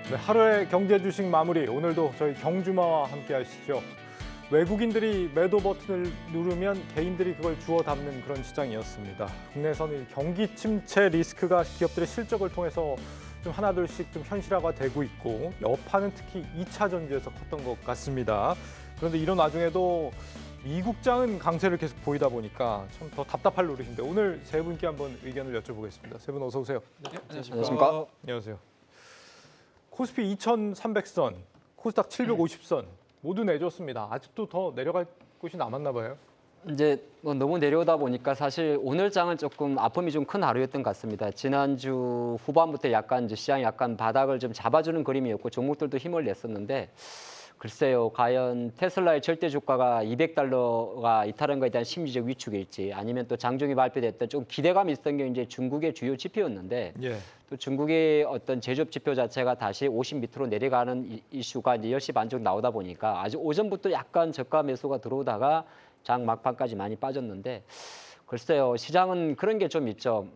네, 하루의 경제 주식 마무리 오늘도 저희 경주마와 함께 하시죠. 외국인들이 매도 버튼을 누르면 개인들이 그걸 주워 담는 그런 시장이었습니다. 국내에서는 경기 침체 리스크가 기업들의 실적을 통해서 좀 하나둘씩 좀 현실화가 되고 있고 여파는 특히 2차 전지에서 컸던 것 같습니다. 그런데 이런 와중에도 미국장은 강세를 계속 보이다 보니까 참 더 답답할 노릇인데 오늘 세 분께 한번 의견을 여쭤보겠습니다. 세 분 어서 오세요. 네, 안녕하십니까? 안녕하세요. 코스피 2,300선, 코스닥 750선 모두 내줬습니다. 아직도 더 내려갈 곳이 남았나 봐요. 이제 뭐 너무 내려오다 보니까 사실 오늘 장은 조금 아픔이 좀 큰 하루였던 것 같습니다. 지난주 후반부터 약간 이제 시장이 약간 바닥을 좀 잡아주는 그림이었고 종목들도 힘을 냈었는데 글쎄요, 과연 테슬라의 절대 주가가 200달러가 이탈한 것에 대한 심리적 위축일지 아니면 또 장중에 발표됐던 좀 기대감이 있었던 게 이제 중국의 주요 지표였는데 예. 또 중국의 어떤 제조업 지표 자체가 다시 50 밑으로 내려가는 이슈가 이제 10시 반쯤 나오다 보니까 아주 오전부터 약간 저가 매수가 들어오다가 장 막판까지 많이 빠졌는데 글쎄요, 시장은 그런 게 좀 있죠.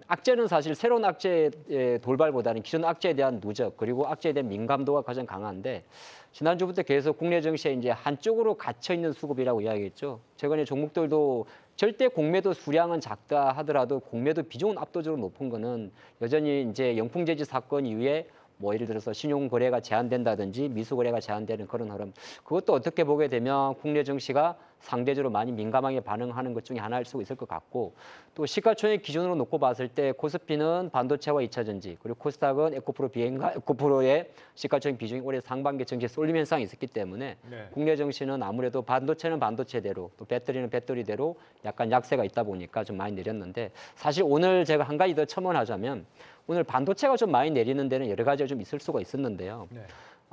악재는 사실 새로운 악재의 돌발보다는 기존 악재에 대한 누적 그리고 악재에 대한 민감도가 가장 강한데 지난주부터 계속 국내 증시에 이제 한쪽으로 갇혀 있는 수급이라고 이야기했죠. 최근에 종목들도 절대 공매도 수량은 작다 하더라도 공매도 비중은 압도적으로 높은 거는 여전히 이제 영풍재지 사건 이후에 뭐 예를 들어서 신용 거래가 제한된다든지 미수 거래가 제한되는 그런 흐름. 그것도 어떻게 보게 되면 국내 증시가 상대적으로 많이 민감하게 반응하는 것 중에 하나일 수 있을 것 같고 또 시가총액 기준으로 놓고 봤을 때 코스피는 반도체와 2차 전지 그리고 코스닥은 에코프로 비행과 에코프로의 시가총액 비중이 올해 상반기 증시에 쏠림 현상이 있었기 때문에 네. 국내 증시는 아무래도 반도체는 반도체대로 또 배터리는 배터리대로 약간 약세가 있다 보니까 좀 많이 내렸는데 사실 오늘 제가 한 가지 더 첨언하자면 오늘 반도체가 좀 많이 내리는 데는 여러 가지가 좀 있을 수가 있었는데요. 네.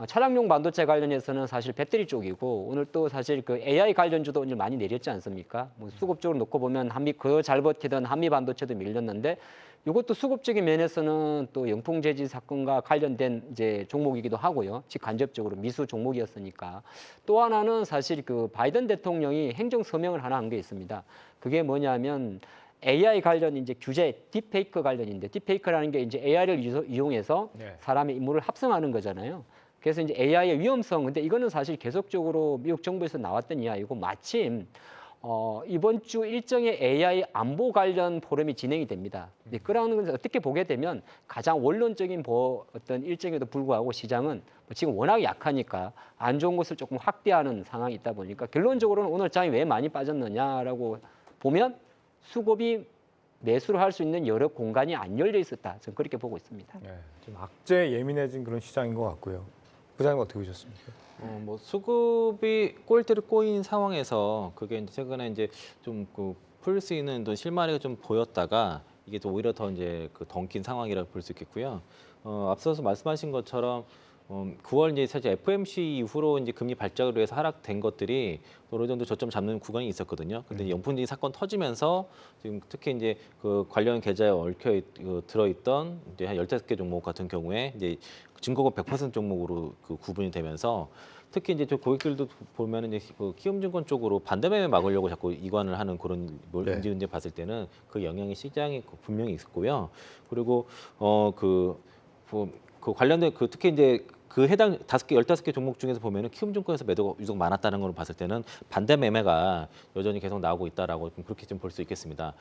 차량용 반도체 관련해서는 사실 배터리 쪽이고 오늘 또 사실 그 AI 관련주도 오늘 많이 내렸지 않습니까? 뭐 수급적으로 놓고 보면 그 잘 버티던 한미 반도체도 밀렸는데 이것도 수급적인 면에서는 또 영풍재지 사건과 관련된 이제 종목이기도 하고요. 직간접적으로 미수 종목이었으니까. 또 하나는 사실 그 바이든 대통령이 행정 서명을 하나 한 게 있습니다. 그게 뭐냐면 AI 관련 이제 규제, 딥페이크 관련인데 딥페이크라는 게 이제 AI를 이용해서 네. 사람의 인물을 합성하는 거잖아요. 그래서 이제 AI의 위험성, 근데 이거는 사실 계속적으로 미국 정부에서 나왔던 이야기고 마침 이번 주 일정의 AI 안보 관련 포럼이 진행이 됩니다. 그러는 건 어떻게 보게 되면 가장 원론적인 어떤 일정에도 불구하고 시장은 지금 워낙 약하니까 안 좋은 것을 조금 확대하는 상황이 있다 보니까 결론적으로는 오늘 장이 왜 많이 빠졌느냐라고 보면 수급이 매수를 할 수 있는 여러 공간이 안 열려 있었다. 저는 그렇게 보고 있습니다. 네. 좀 악재에 예민해진 그런 시장인 것 같고요. 부장님 어떻게 보셨습니까? 뭐 수급이 꼴대로 꼬인 상황에서 그게 이제 최근에 이제 좀 그 풀 수 있는 또 실마리가 좀 보였다가 이게 또 오히려 더 이제 그 덩킨 상황이라고 볼 수 있겠고요. 앞서서 말씀하신 것처럼 9월 이제 사실 FOMC 이후로 이제 금리 발작으로 해서 하락된 것들이 어느 정도 저점 잡는 구간이 있었거든요. 근데 영풍지 사건 터지면서 지금 특히 이제 그 관련 계좌에 들어있던 이제 한 15개 종목 같은 경우에 이제 증거가 100% 종목으로 그 구분이 되면서 특히 이제 저 고객들도 보면은 이제 그 키움증권 쪽으로 반대매매 막으려고 자꾸 이관을 하는 그런 네. 움직임들 봤을 때는 그 영향이 시장에 분명히 있었고요. 그리고 그 관련된 그 특히 이제 그 해당 5개, 15개 종목 중에서 보면은 키움증권에서 매도가 유독 많았다는 걸로 봤을 때는 반대 매매가 여전히 계속 나오고 있다라고 좀 그렇게 좀 볼 수 있겠습니다.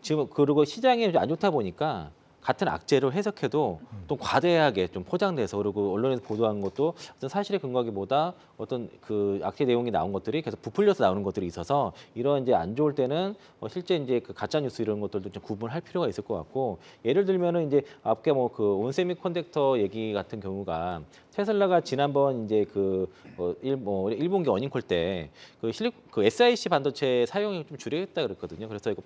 지금 그리고 시장이 안 좋다 보니까 같은 악재로 해석해도 또 과대하게 좀 포장돼서 그리고 언론에서 보도한 것도 어떤 사실에 근거하기보다 어떤 그 악재 내용이 나온 것들이 계속 부풀려서 나오는 것들이 있어서 이런 이제 안 좋을 때는 실제 이제 그 가짜 뉴스 이런 것들도 좀 구분할 필요가 있을 것 같고 예를 들면은 이제 앞에 뭐 그 온세미컨덕터 얘기 같은 경우가 테슬라가 지난번 이제 일본기 어닝콜 때 그 SiC 반도체 사용이 좀 줄이겠다 그랬거든요. 그래서 이거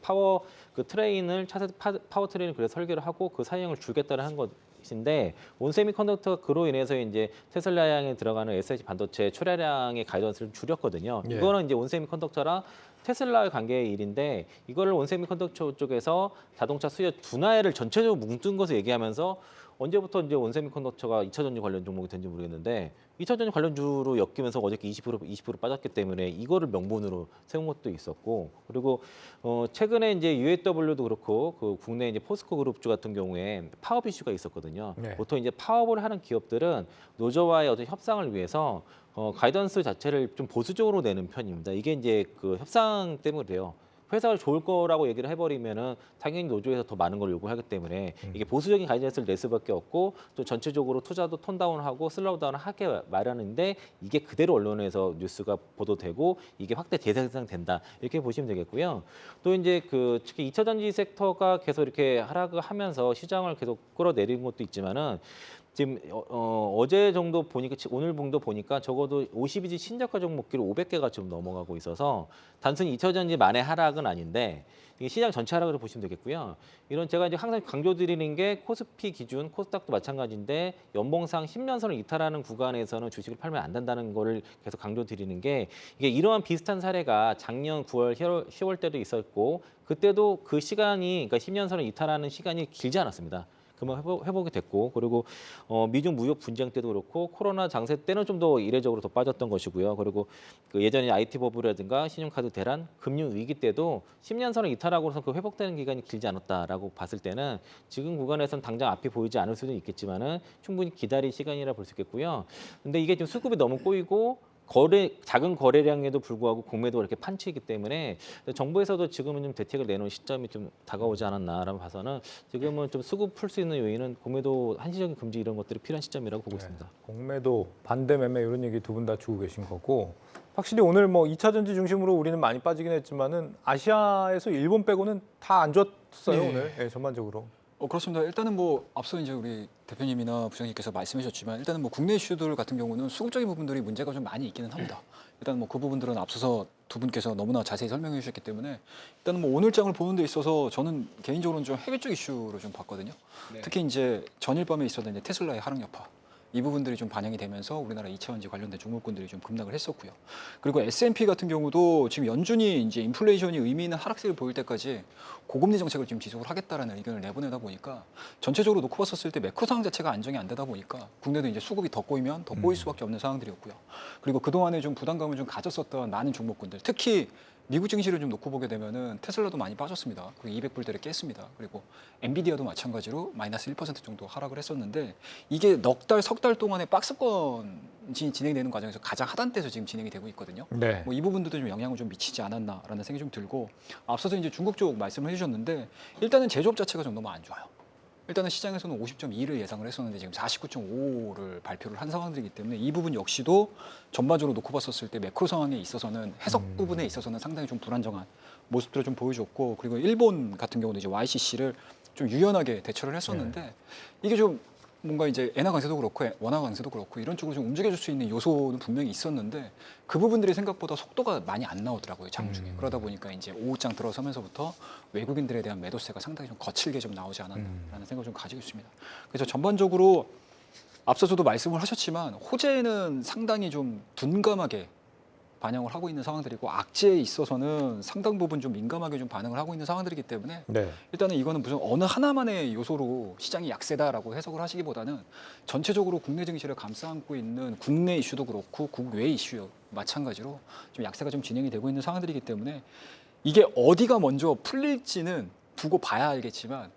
차세대 파워 트레인을 그래서 설계를 하고 그 사용을 줄겠다는 한 것인데 온세미컨덕터가 그로 인해서 이제 테슬라양에 들어가는 SiC 반도체 출하량의 가이던스를 줄였거든요. 예. 이거는 이제 온세미컨덕터랑 테슬라의 관계의 일인데 이거를 온세미컨덕터 쪽에서 자동차 수요 둔화를 전체적으로 뭉뜬 것을 얘기하면서 언제부터 이제 원세미컨덕터가 2차 전지 관련 종목이 된지 모르겠는데 2차 전지 관련주로 엮이면서 어저께 20% 빠졌기 때문에 이거를 명분으로 세운 것도 있었고 그리고 최근에 이제 UAW도 그렇고 그 국내 이제 포스코 그룹주 같은 경우에 파업 이슈가 있었거든요. 네. 보통 이제 파업을 하는 기업들은 노조와의 어떤 협상을 위해서 가이던스 자체를 좀 보수적으로 내는 편입니다. 이게 이제 그 협상 때문에 그래요. 회사가 좋을 거라고 얘기를 해버리면은 당연히 노조에서 더 많은 걸 요구하기 때문에 이게 보수적인 가이던스를 낼 수밖에 없고 또 전체적으로 투자도 톤다운하고 슬로우다운을 하게 마련인데 이게 그대로 언론에서 뉴스가 보도되고 이게 확대 재생산된다 이렇게 보시면 되겠고요. 또 이제 그 특히 2차 전지 섹터가 계속 이렇게 하락을 하면서 시장을 계속 끌어내린 것도 있지만은. 지금 어제 정도 보니까 오늘 정도 보니까 적어도 52지 신저가 종목기로 500개가 좀 넘어가고 있어서 단순히 2차 전지만의 하락은 아닌데 이게 시장 전체 하락으로 보시면 되겠고요. 이런 제가 이제 항상 강조드리는 게 코스피 기준, 코스닥도 마찬가지인데 연봉상 10년선을 이탈하는 구간에서는 주식을 팔면 안 된다는 거를 계속 강조드리는 게 이게 이러한 비슷한 사례가 작년 9월, 10월 때도 있었고 그때도 그 시간이 그러니까 10년선을 이탈하는 시간이 길지 않았습니다. 그만 회복이 됐고 그리고 미중 무역 분쟁 때도 그렇고 코로나 장세 때는 좀 더 이례적으로 더 빠졌던 것이고요. 그리고 그 예전에 IT 버블이라든가 신용카드 대란, 금융 위기 때도 10년선을 이탈하고서 그 회복되는 기간이 길지 않았다라고 봤을 때는 지금 구간에서는 당장 앞이 보이지 않을 수도 있겠지만은 충분히 기다릴 시간이라 볼 수 있겠고요. 근데 이게 좀 수급이 너무 꼬이고 작은 거래량에도 불구하고 공매도가 이렇게 판치기 때문에 정부에서도 지금은 좀 대책을 내놓은 시점이 좀 다가오지 않았나라고 봐서는 지금은 좀 수급 풀 수 있는 요인은 공매도 한시적인 금지 이런 것들이 필요한 시점이라고 보고 있습니다. 공매도, 반대 매매 이런 얘기 두 분 다 주고 계신 거고 확실히 오늘 뭐 2차 전지 중심으로 우리는 많이 빠지긴 했지만은 아시아에서 일본 빼고는 다 안 좋았어요 네. 오늘 전반적으로. 그렇습니다. 일단은 뭐 앞서 이제 우리 대표님이나 부장님께서 말씀해 주셨지만 일단은 뭐 국내 이슈들 같은 경우는 수급적인 부분들이 문제가 좀 많이 있기는 합니다. 일단 뭐 그 부분들은 앞서서 두 분께서 너무나 자세히 설명해 주셨기 때문에 일단은 뭐 오늘 장을 보는 데 있어서 저는 개인적으로는 좀 해외 쪽 이슈로 좀 봤거든요. 특히 이제 전일 밤에 있었던 이제 테슬라의 하락 여파. 이 부분들이 좀 반영이 되면서 우리나라 2차 전지 관련된 종목군들이 좀 급락을 했었고요. 그리고 S&P 같은 경우도 지금 연준이 이제 인플레이션이 의미 있는 하락세를 보일 때까지 고금리 정책을 지금 지속을 하겠다라는 의견을 내보내다 보니까 전체적으로 놓고 봤었을 때 매크로 상황 자체가 안정이 안 되다 보니까 국내도 이제 수급이 더 꼬이면 더 꼬일 수밖에 없는 상황들이었고요. 그리고 그동안에 좀 부담감을 좀 가졌었던 많은 종목군들, 특히 미국 증시를 좀 놓고 보게 되면은 테슬라도 많이 빠졌습니다. 그리고 200불대를 깼습니다. 그리고 엔비디아도 마찬가지로 마이너스 1% 정도 하락을 했었는데 이게 넉 달, 석 달 동안에 박스권 진행되는 과정에서 가장 하단대에서 지금 진행이 되고 있거든요. 네. 뭐 이 부분들도 좀 영향을 좀 미치지 않았나라는 생각이 좀 들고 앞서서 이제 중국 쪽 말씀을 해주셨는데 일단은 제조업 자체가 좀 너무 안 좋아요. 일단은 시장에서는 50.2를 예상을 했었는데 지금 49.5를 발표를 한 상황들이기 때문에 이 부분 역시도 전반적으로 놓고 봤었을 때 매크로 상황에 있어서는 해석 부분에 있어서는 상당히 좀 불안정한 모습들을 좀 보여줬고 그리고 일본 같은 경우는 이제 YCC를 좀 유연하게 대처를 했었는데 이게 좀 뭔가 이제 엔화 강세도 그렇고 원화 강세도 그렇고 이런 쪽으로 좀 움직여줄 수 있는 요소는 분명히 있었는데 그 부분들이 생각보다 속도가 많이 안 나오더라고요 장중에. 그러다 보니까 이제 오후장 들어서면서부터 외국인들에 대한 매도세가 상당히 좀 거칠게 좀 나오지 않았나라는 생각을 좀 가지고 있습니다. 그래서 전반적으로 앞서서도 말씀을 하셨지만 호재는 상당히 좀 둔감하게 반영을 하고 있는 상황들이고 악재에 있어서는 상당 부분 좀 민감하게 좀 반응을 하고 있는 상황들이기 때문에 네. 일단은 이거는 무슨 어느 하나만의 요소로 시장이 약세다라고 해석을 하시기보다는 전체적으로 국내 증시를 감싸안고 있는 국내 이슈도 그렇고 국외 이슈 마찬가지로 좀 약세가 좀 진행이 되고 있는 상황들이기 때문에 이게 어디가 먼저 풀릴지는 두고 봐야 알겠지만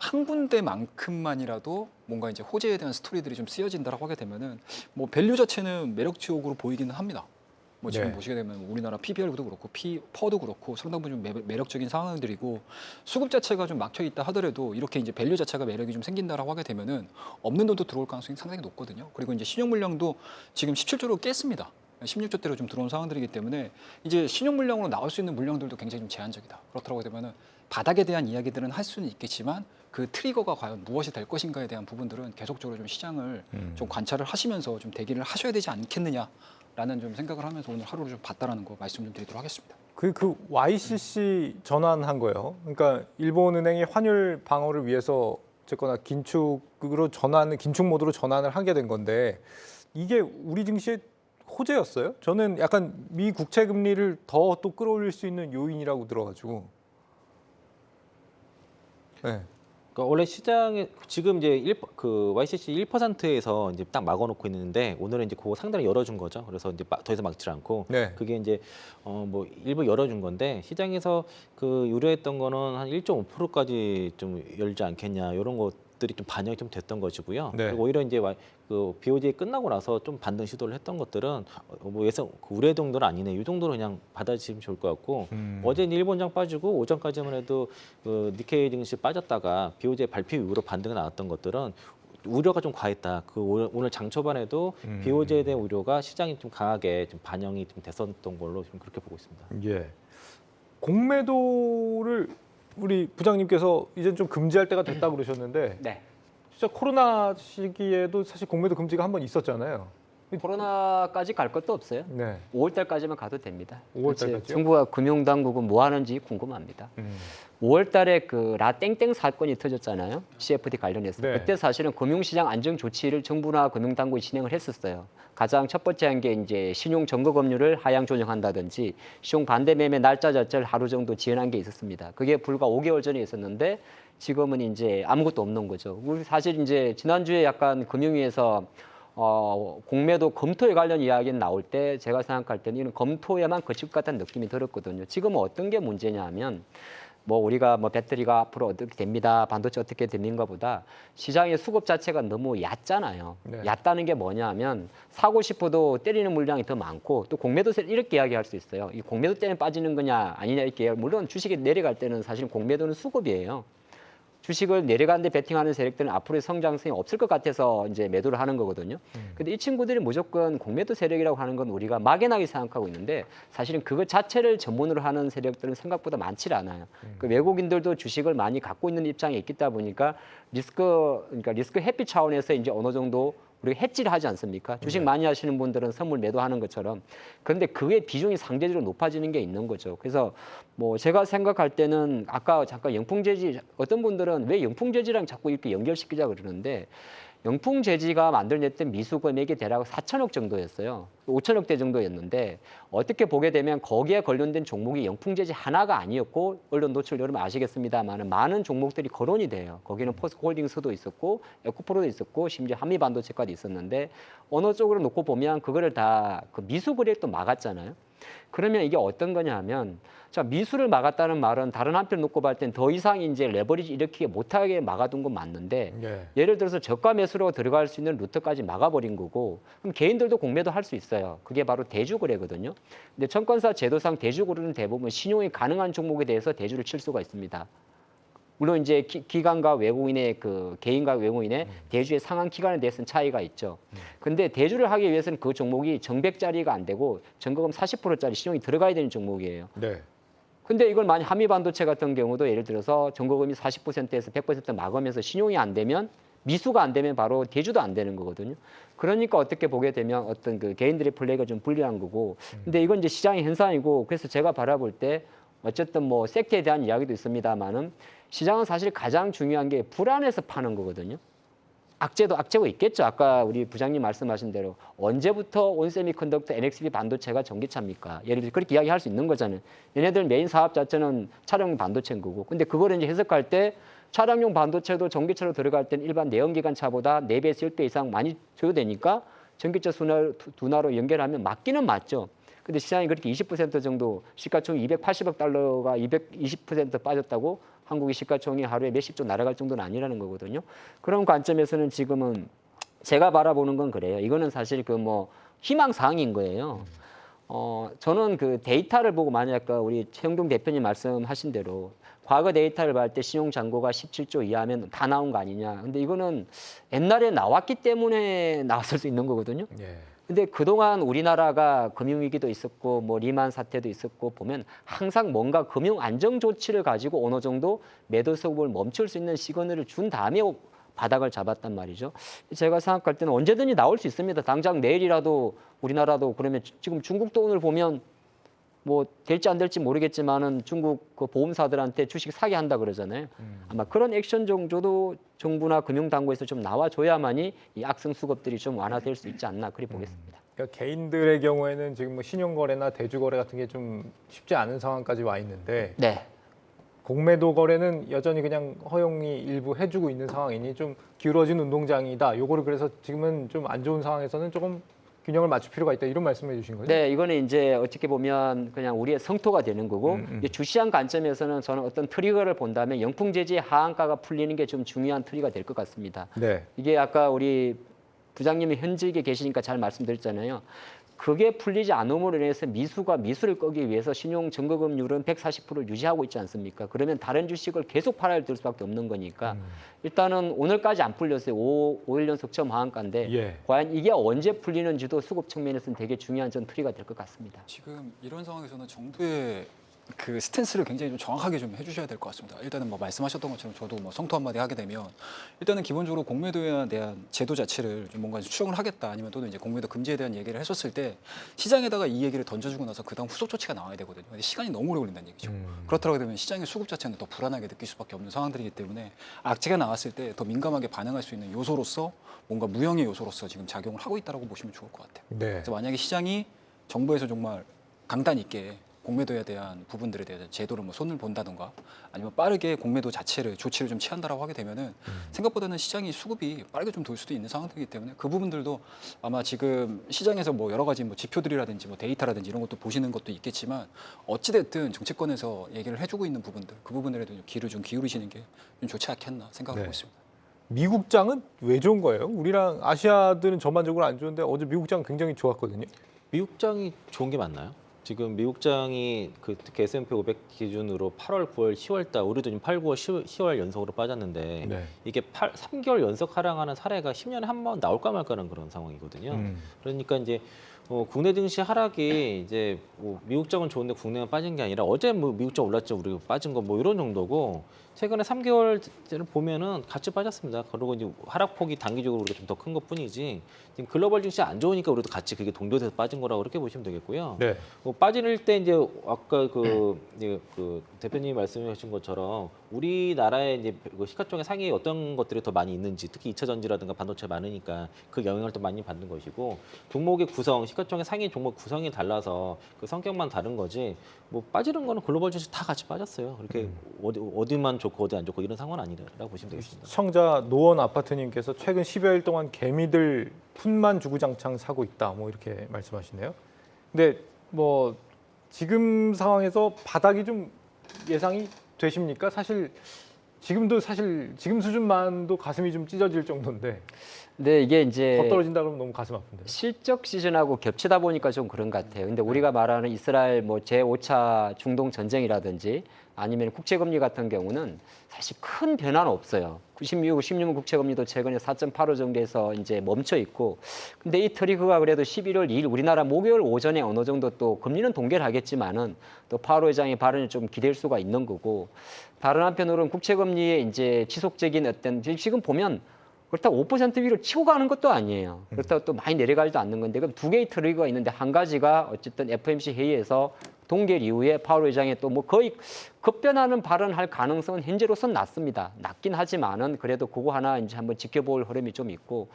한 군데만큼만이라도 뭔가 이제 호재에 대한 스토리들이 좀 쓰여진다라고 하게 되면은 뭐 밸류 자체는 매력적으로 보이기는 합니다. 뭐 지금 네. 보시게 되면 우리나라 PBR도 그렇고 퍼도 그렇고 상당 부분 좀 매력적인 상황들이고 수급 자체가 좀 막혀 있다 하더라도 이렇게 이제 밸류 자체가 매력이 좀 생긴다라고 하게 되면은 없는 돈도 들어올 가능성이 상당히 높거든요. 그리고 이제 신용 물량도 지금 17조로 깼습니다. 16조대로 좀 들어온 상황들이기 때문에 이제 신용 물량으로 나올 수 있는 물량들도 굉장히 좀 제한적이다. 그렇다고 되면은 바닥에 대한 이야기들은 할 수는 있겠지만 그 트리거가 과연 무엇이 될 것인가에 대한 부분들은 계속적으로 좀 시장을 좀 관찰을 하시면서 좀 대기를 하셔야 되지 않겠느냐라는 좀 생각을 하면서 오늘 하루를 좀 봤다라는 거 말씀 좀 드리도록 하겠습니다. 그 YCC 전환한 거예요. 그러니까 일본은행이 환율 방어를 위해서 어쨌거나 긴축 모드로 전환을 하게 된 건데 이게 우리 증시의 호재였어요? 저는 약간 미 국채 금리를 더 또 끌어올릴 수 있는 요인이라고 들어가지고. 네. 그러니까 원래 시장에 지금 이제 그 YCC 1%에서 이제 딱 막아놓고 있는데 오늘은 이제 그거 상당히 열어준 거죠. 그래서 이제 더 이상 막지 않고 네. 그게 이제 뭐 일부 열어준 건데 시장에서 그 우려했던 거는 한 1.5%까지 좀 열지 않겠냐 이런 것들이 좀 반영이 좀 됐던 것이고요. 네. 그리고 오히려 이제 그 BOJ 끝나고 나서 좀 반등 시도를 했던 것들은 뭐 예상 그 우려 정도는 아니네. 이 정도로 그냥 받아주시면 좋을 것 같고 어제는 일본장 빠지고 오전까지만 해도 그 니케이 증시 빠졌다가 BOJ 발표 이후로 반등이 나왔던 것들은 우려가 좀 과했다. 그 오늘 장 초반에도 BOJ에 대한 우려가 시장이 좀 강하게 좀 반영이 좀 됐었던 걸로 좀 그렇게 보고 있습니다. 예. 공매도를 우리 부장님께서 이제 좀 금지할 때가 됐다 그러셨는데 네. 진짜 코로나 시기에도 사실 공매도 금지가 한 번 있었잖아요. 코로나까지 갈 것도 없어요. 네. 5월 달까지만 가도 됩니다. 5월 그치? 달까지요? 정부가 금융당국은 뭐 하는지 궁금합니다. 5월 달에 그 라땡땡 사건이 터졌잖아요. CFD 관련해서. 네. 그때 사실은 금융시장 안정 조치를 정부나 금융당국이 진행을 했었어요. 가장 첫 번째 한 게 이제 신용 점거 법률을 하향 조정한다든지 신용 반대 매매 날짜 자체를 하루 정도 지연한 게 있었습니다. 그게 불과 5개월 전에 있었는데 지금은 이제 아무것도 없는 거죠. 우리 사실 이제 지난주에 약간 금융위에서 공매도 검토에 관련 이야기는 나올 때 제가 생각할 때는 이런 검토에만 그칠 것 같다는 느낌이 들었거든요. 지금은 어떤 게 문제냐 하면 뭐 우리가 뭐 배터리가 앞으로 어떻게 됩니다, 반도체 어떻게 됩니까 보다 시장의 수급 자체가 너무 얕잖아요. 네. 얕다는 게 뭐냐 하면 사고 싶어도 때리는 물량이 더 많고 또 공매도세 이렇게 이야기할 수 있어요. 이 공매도 때문에 빠지는 거냐 아니냐 이렇게 물론 주식이 내려갈 때는 사실 공매도는 수급이에요. 주식을 내려가는데 베팅하는 세력들은 앞으로의 성장성이 없을 것 같아서 이제 매도를 하는 거거든요. 근데 이 친구들이 무조건 공매도 세력이라고 하는 건 우리가 막연하게 생각하고 있는데 사실은 그것 자체를 전문으로 하는 세력들은 생각보다 많지 않아요. 그 외국인들도 주식을 많이 갖고 있는 입장에 있다 보니까 그러니까 리스크 회피 차원에서 이제 어느 정도 우리가 해지를 하지 않습니까? 주식 많이 하시는 분들은 선물 매도하는 것처럼. 그런데 그의 비중이 상대적으로 높아지는 게 있는 거죠. 그래서 뭐 제가 생각할 때는 아까 잠깐 영풍재지 어떤 분들은 왜 영풍재지랑 자꾸 이렇게 연결시키자 그러는데 영풍재지가 만들어냈던 미수 금액이 대략 4천억 정도였어요. 5천억대 정도였는데 어떻게 보게 되면 거기에 관련된 종목이 영풍재지 하나가 아니었고 언론 노출 여러분 아시겠습니다만 많은 종목들이 거론이 돼요. 거기는 포스코홀딩스도 있었고 에코프로도 있었고 심지어 한미반도체까지 있었는데 어느 쪽으로 놓고 보면 그거를 다 그 미수 거래액도 막았잖아요. 그러면 이게 어떤 거냐 하면 자 미수를 막았다는 말은 다른 한편 놓고 봤을 땐 더 이상 이제 레버리지 일으키게 못하게 막아둔 건 맞는데 예. 예를 들어서 저가 매수로 들어갈 수 있는 루트까지 막아버린 거고 그럼 개인들도 공매도 할 수 있어요. 그게 바로 대주거래거든요. 근데 증권사 제도상 대주거래는 대부분 신용이 가능한 종목에 대해서 대주를 칠 수가 있습니다. 물론 이제 기관과 외국인의 그 개인과 외국인의 대주의 상한 기간에 대해서는 차이가 있죠. 근데 대주를 하기 위해서는 그 종목이 정백짜리가 안 되고 전거금 40%짜리 신용이 들어가야 되는 종목이에요. 네. 근데 이걸 만약 한미반도체 같은 경우도 예를 들어서 전거금이 40%에서 100% 막으면서 신용이 안 되면 미수가 안 되면 바로 대주도 안 되는 거거든요. 그러니까 어떻게 보게 되면 어떤 그 개인들의 플레이가 좀 불리한 거고. 근데 이건 이제 시장의 현상이고 그래서 제가 바라볼 때 어쨌든 뭐 섹터에 대한 이야기도 있습니다만은 시장은 사실 가장 중요한 게 불안해서 파는 거거든요. 악재도 악재가 있겠죠. 아까 우리 부장님 말씀하신 대로 언제부터 온세미컨덕터 NXP 반도체가 전기차입니까? 예를 들어 그렇게 이야기할 수 있는 거잖아요. 얘네들 메인 사업 자체는 차량용 반도체인 거고. 근데 그거를 이제 해석할 때 차량용 반도체도 전기차로 들어갈 때는 일반 내연기관차보다 4배에서 10배 이상 많이 소요되니까 전기차 둔화로 연결하면 맞기는 맞죠. 근데 시장이 그렇게 20% 정도 시가총이 280억 달러가 220% 빠졌다고 한국의 시가총이 하루에 몇십조 날아갈 정도는 아니라는 거거든요. 그런 관점에서는 지금은 제가 바라보는 건 그래요. 이거는 사실 그 뭐 희망 사항인 거예요. 저는 그 데이터를 보고 만약 아까 우리 최영동 대표님 말씀하신 대로 과거 데이터를 봤을 때 신용 잔고가 17조 이하면 다 나온 거 아니냐. 근데 이거는 옛날에 나왔기 때문에 나왔을 수 있는 거거든요. 예. 근데 그동안 우리나라가 금융위기도 있었고 뭐 리만 사태도 있었고 보면 항상 뭔가 금융 안정 조치를 가지고 어느 정도 매도 수급을 멈출 수 있는 시그널을 준 다음에 바닥을 잡았단 말이죠. 제가 생각할 때는 언제든지 나올 수 있습니다. 당장 내일이라도 우리나라도 그러면 지금 중국도 오늘 보면 뭐 될지 안 될지 모르겠지만은 중국 그 보험사들한테 주식 사게 한다 그러잖아요. 아마 그런 액션 정도도 정부나 금융당국에서 좀 나와줘야만이 이 악성 수급들이 좀 완화될 수 있지 않나 그렇게 보겠습니다. 그러니까 개인들의 경우에는 지금 뭐 신용거래나 대주거래 같은 게 좀 쉽지 않은 상황까지 와 있는데 네. 공매도 거래는 여전히 그냥 허용이 일부 해주고 있는 상황이니 좀 기울어진 운동장이다. 요거를 그래서 지금은 좀 안 좋은 상황에서는 조금 균형을 맞출 필요가 있다. 이런 말씀해 주신 거죠? 네, 이거는 이제 어떻게 보면 그냥 우리의 성토가 되는 거고 이제 주시장 관점에서는 저는 어떤 트리거를 본다면 영풍 제지의 하한가가 풀리는 게 좀 중요한 트리거가 될 것 같습니다. 네. 이게 아까 우리 부장님이 현직에 계시니까 잘 말씀드렸잖아요. 그게 풀리지 않음으로 인해서 미수가 미수를 끄기 위해서 신용 증거금률은 140%를 유지하고 있지 않습니까? 그러면 다른 주식을 계속 팔아야 될 수밖에 없는 거니까 일단은 오늘까지 안 풀렸어요. 5일 연속 처음 하한가인데 예. 과연 이게 언제 풀리는지도 수급 측면에서는 되게 중요한 전 트리가 될 것 같습니다. 지금 이런 상황에서는 정부의 그 스탠스를 굉장히 좀 정확하게 좀 해주셔야 될 것 같습니다. 일단은 뭐 말씀하셨던 것처럼 저도 뭐 성토 한마디 하게 되면 일단은 기본적으로 공매도에 대한 제도 자체를 좀 뭔가 추정을 하겠다 아니면 또는 이제 공매도 금지에 대한 얘기를 했었을 때 시장에다가 이 얘기를 던져주고 나서 그다음 후속 조치가 나와야 되거든요. 근데 시간이 너무 오래 걸린다는 얘기죠. 그렇다고 되면 시장의 수급 자체는 더 불안하게 느낄 수밖에 없는 상황들이기 때문에 악재가 나왔을 때 더 민감하게 반응할 수 있는 요소로서 뭔가 무형의 요소로서 지금 작용을 하고 있다고 보시면 좋을 것 같아요. 네. 그래서 만약에 시장이 정부에서 정말 강단 있게 공매도에 대한 부분들에 대해서 제도를 뭐 손을 본다든가 아니면 빠르게 공매도 자체를 조치를 좀 취한다라고 하게 되면은 생각보다는 시장이 수급이 빠르게 좀 돌 수도 있는 상황이기 때문에 그 부분들도 아마 지금 시장에서 뭐 여러 가지 뭐 지표들이라든지 뭐 데이터라든지 이런 것도 보시는 것도 있겠지만 어찌 됐든 정치권에서 얘기를 해주고 있는 부분들 그 부분들에도 좀 귀를 좀 기울이시는 게 좀 좋지 않겠나 생각을 네. 하고 있습니다. 미국장은 왜 좋은 거예요? 우리랑 아시아들은 전반적으로 안 좋은데 어제 미국장 굉장히 좋았거든요. 미국장이 좋은 게 맞나요? 지금 미국장이 그 특히 S&P 500 기준으로 8월, 9월, 10월 달 우리도 지금 8, 9월, 10월 연속으로 빠졌는데 네. 이게 3개월 연속 하락하는 사례가 10년에 한 번 나올까 말까는 그런 상황이거든요. 그러니까 이제 국내 증시 하락이 이제 뭐 미국장은 좋은데 국내는 빠진 게 아니라 어제 뭐 미국장 올랐죠, 우리가 빠진 거 뭐 이런 정도고 최근에 3개월을 보면은 같이 빠졌습니다. 그리고 이제 하락폭이 단기적으로 우리가 좀 더 큰 것뿐이지 지금 글로벌 증시 안 좋으니까 우리도 같이 그게 동조돼서 빠진 거라고 그렇게 보시면 되겠고요. 네. 빠질 때 이제 아까 이제 그 대표님이 말씀하신 것처럼 우리나라의 이제 그 시가총액 상위에 어떤 것들이 더 많이 있는지 특히 2차 전지라든가 반도체 많으니까 그 영향을 더 많이 받는 것이고 종목의 구성 시가총액 상위 종목 구성이 달라서 그 성격만 다른 거지 뭐 빠지는 거는 글로벌 증시 다 같이 빠졌어요. 그렇게 어디만 좋고 어디 안 좋고 이런 상황은 아니라고 보시면 되겠습니다. 시청자 노원 아파트님께서 최근 10여일 동안 개미들 푼만 주구장창 사고 있다. 뭐 이렇게 말씀하시네요. 근데 뭐 지금 상황에서 바닥이 좀 예상이 되십니까? 사실 지금도 사실 지금 수준만도 가슴이 좀 찢어질 정도인데 근데 이게 이제 더 떨어진다 그러면 너무 가슴 아픈데. 실적 시즌하고 겹치다 보니까 좀 그런 것 같아요. 근데 우리가 말하는 이스라엘 뭐 제5차 중동 전쟁이라든지 아니면 국채금리 같은 경우는 사실 큰 변화는 없어요. 16년 국채금리도 최근에 4.85 정도에서 이제 멈춰 있고, 근데 이 트리거가 그래도 11월 2일 우리나라 목요일 오전에 어느 정도 또 금리는 동결 하겠지만은 또 파월 의장의 발언이 좀 기댈 수가 있는 거고, 다른 한편으로는 국채금리의 이제 지속적인 어떤 지금 보면 그렇다고 5% 위로 치고 가는 것도 아니에요. 그렇다고 또 많이 내려가지도 않는 건데, 그럼 두 개의 트리거가 있는데 한 가지가 어쨌든 FOMC 회의에서 동결 이후에 파월 의장이 또 뭐 거의 급변하는 발언할 가능성은 현재로서는 낮습니다. 낮긴 하지만은 그래도 그거 하나 이제 한번 지켜볼 흐름이 좀 있고,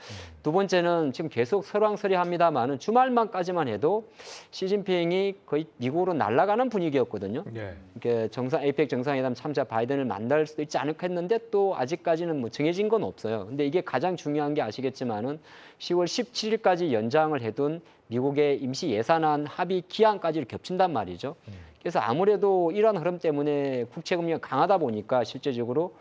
두 번째는 지금 계속 설왕설이합니다만은 주말만까지만 해도 시진핑이 거의 미국으로 날아가는 분위기였거든요. 예. 이렇게 APEC 정상회담 참자 바이든을 만날 수도 있지 않을까 했는데 또 아직까지는 뭐 정해진 건 없어요. 근데 이게 가장 중요한 게 아시겠지만은 10월 17일까지 연장을 해둔 미국의 임시 예산안 합의 기한까지 겹친단 말이죠. 그래서 아무래도 이런 흐름 때문에 국채금리가 강하다 보니까 실제적으로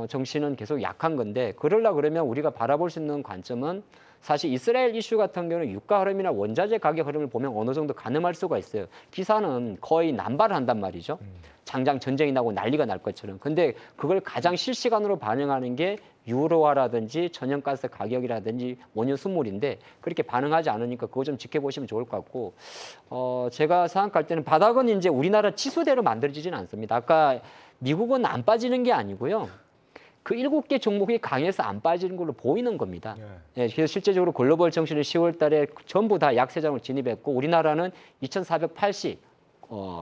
정신은 계속 약한 건데, 그러려 그러면 우리가 바라볼 수 있는 관점은 사실 이스라엘 이슈 같은 경우는 유가 흐름이나 원자재 가격 흐름을 보면 어느 정도 가늠할 수가 있어요. 기사는 거의 남발한단 말이죠. 당장 전쟁이 나고 난리가 날 것처럼. 근데 그걸 가장 실시간으로 반영하는 게 유로화라든지 천연가스 가격이라든지 원유 수물인데, 그렇게 반응하지 않으니까 그거 좀 지켜보시면 좋을 것 같고, 제가 생각할 때는 바닥은 이제 우리나라 지수대로 만들어지지는 않습니다. 아까 미국은 안 빠지는 게 아니고요. 그 7개 종목이 강해서 안 빠지는 걸로 보이는 겁니다. 예, 그래서 실제적으로 글로벌 정시는 10월 달에 전부 다 약세장을 진입했고, 우리나라는 2480,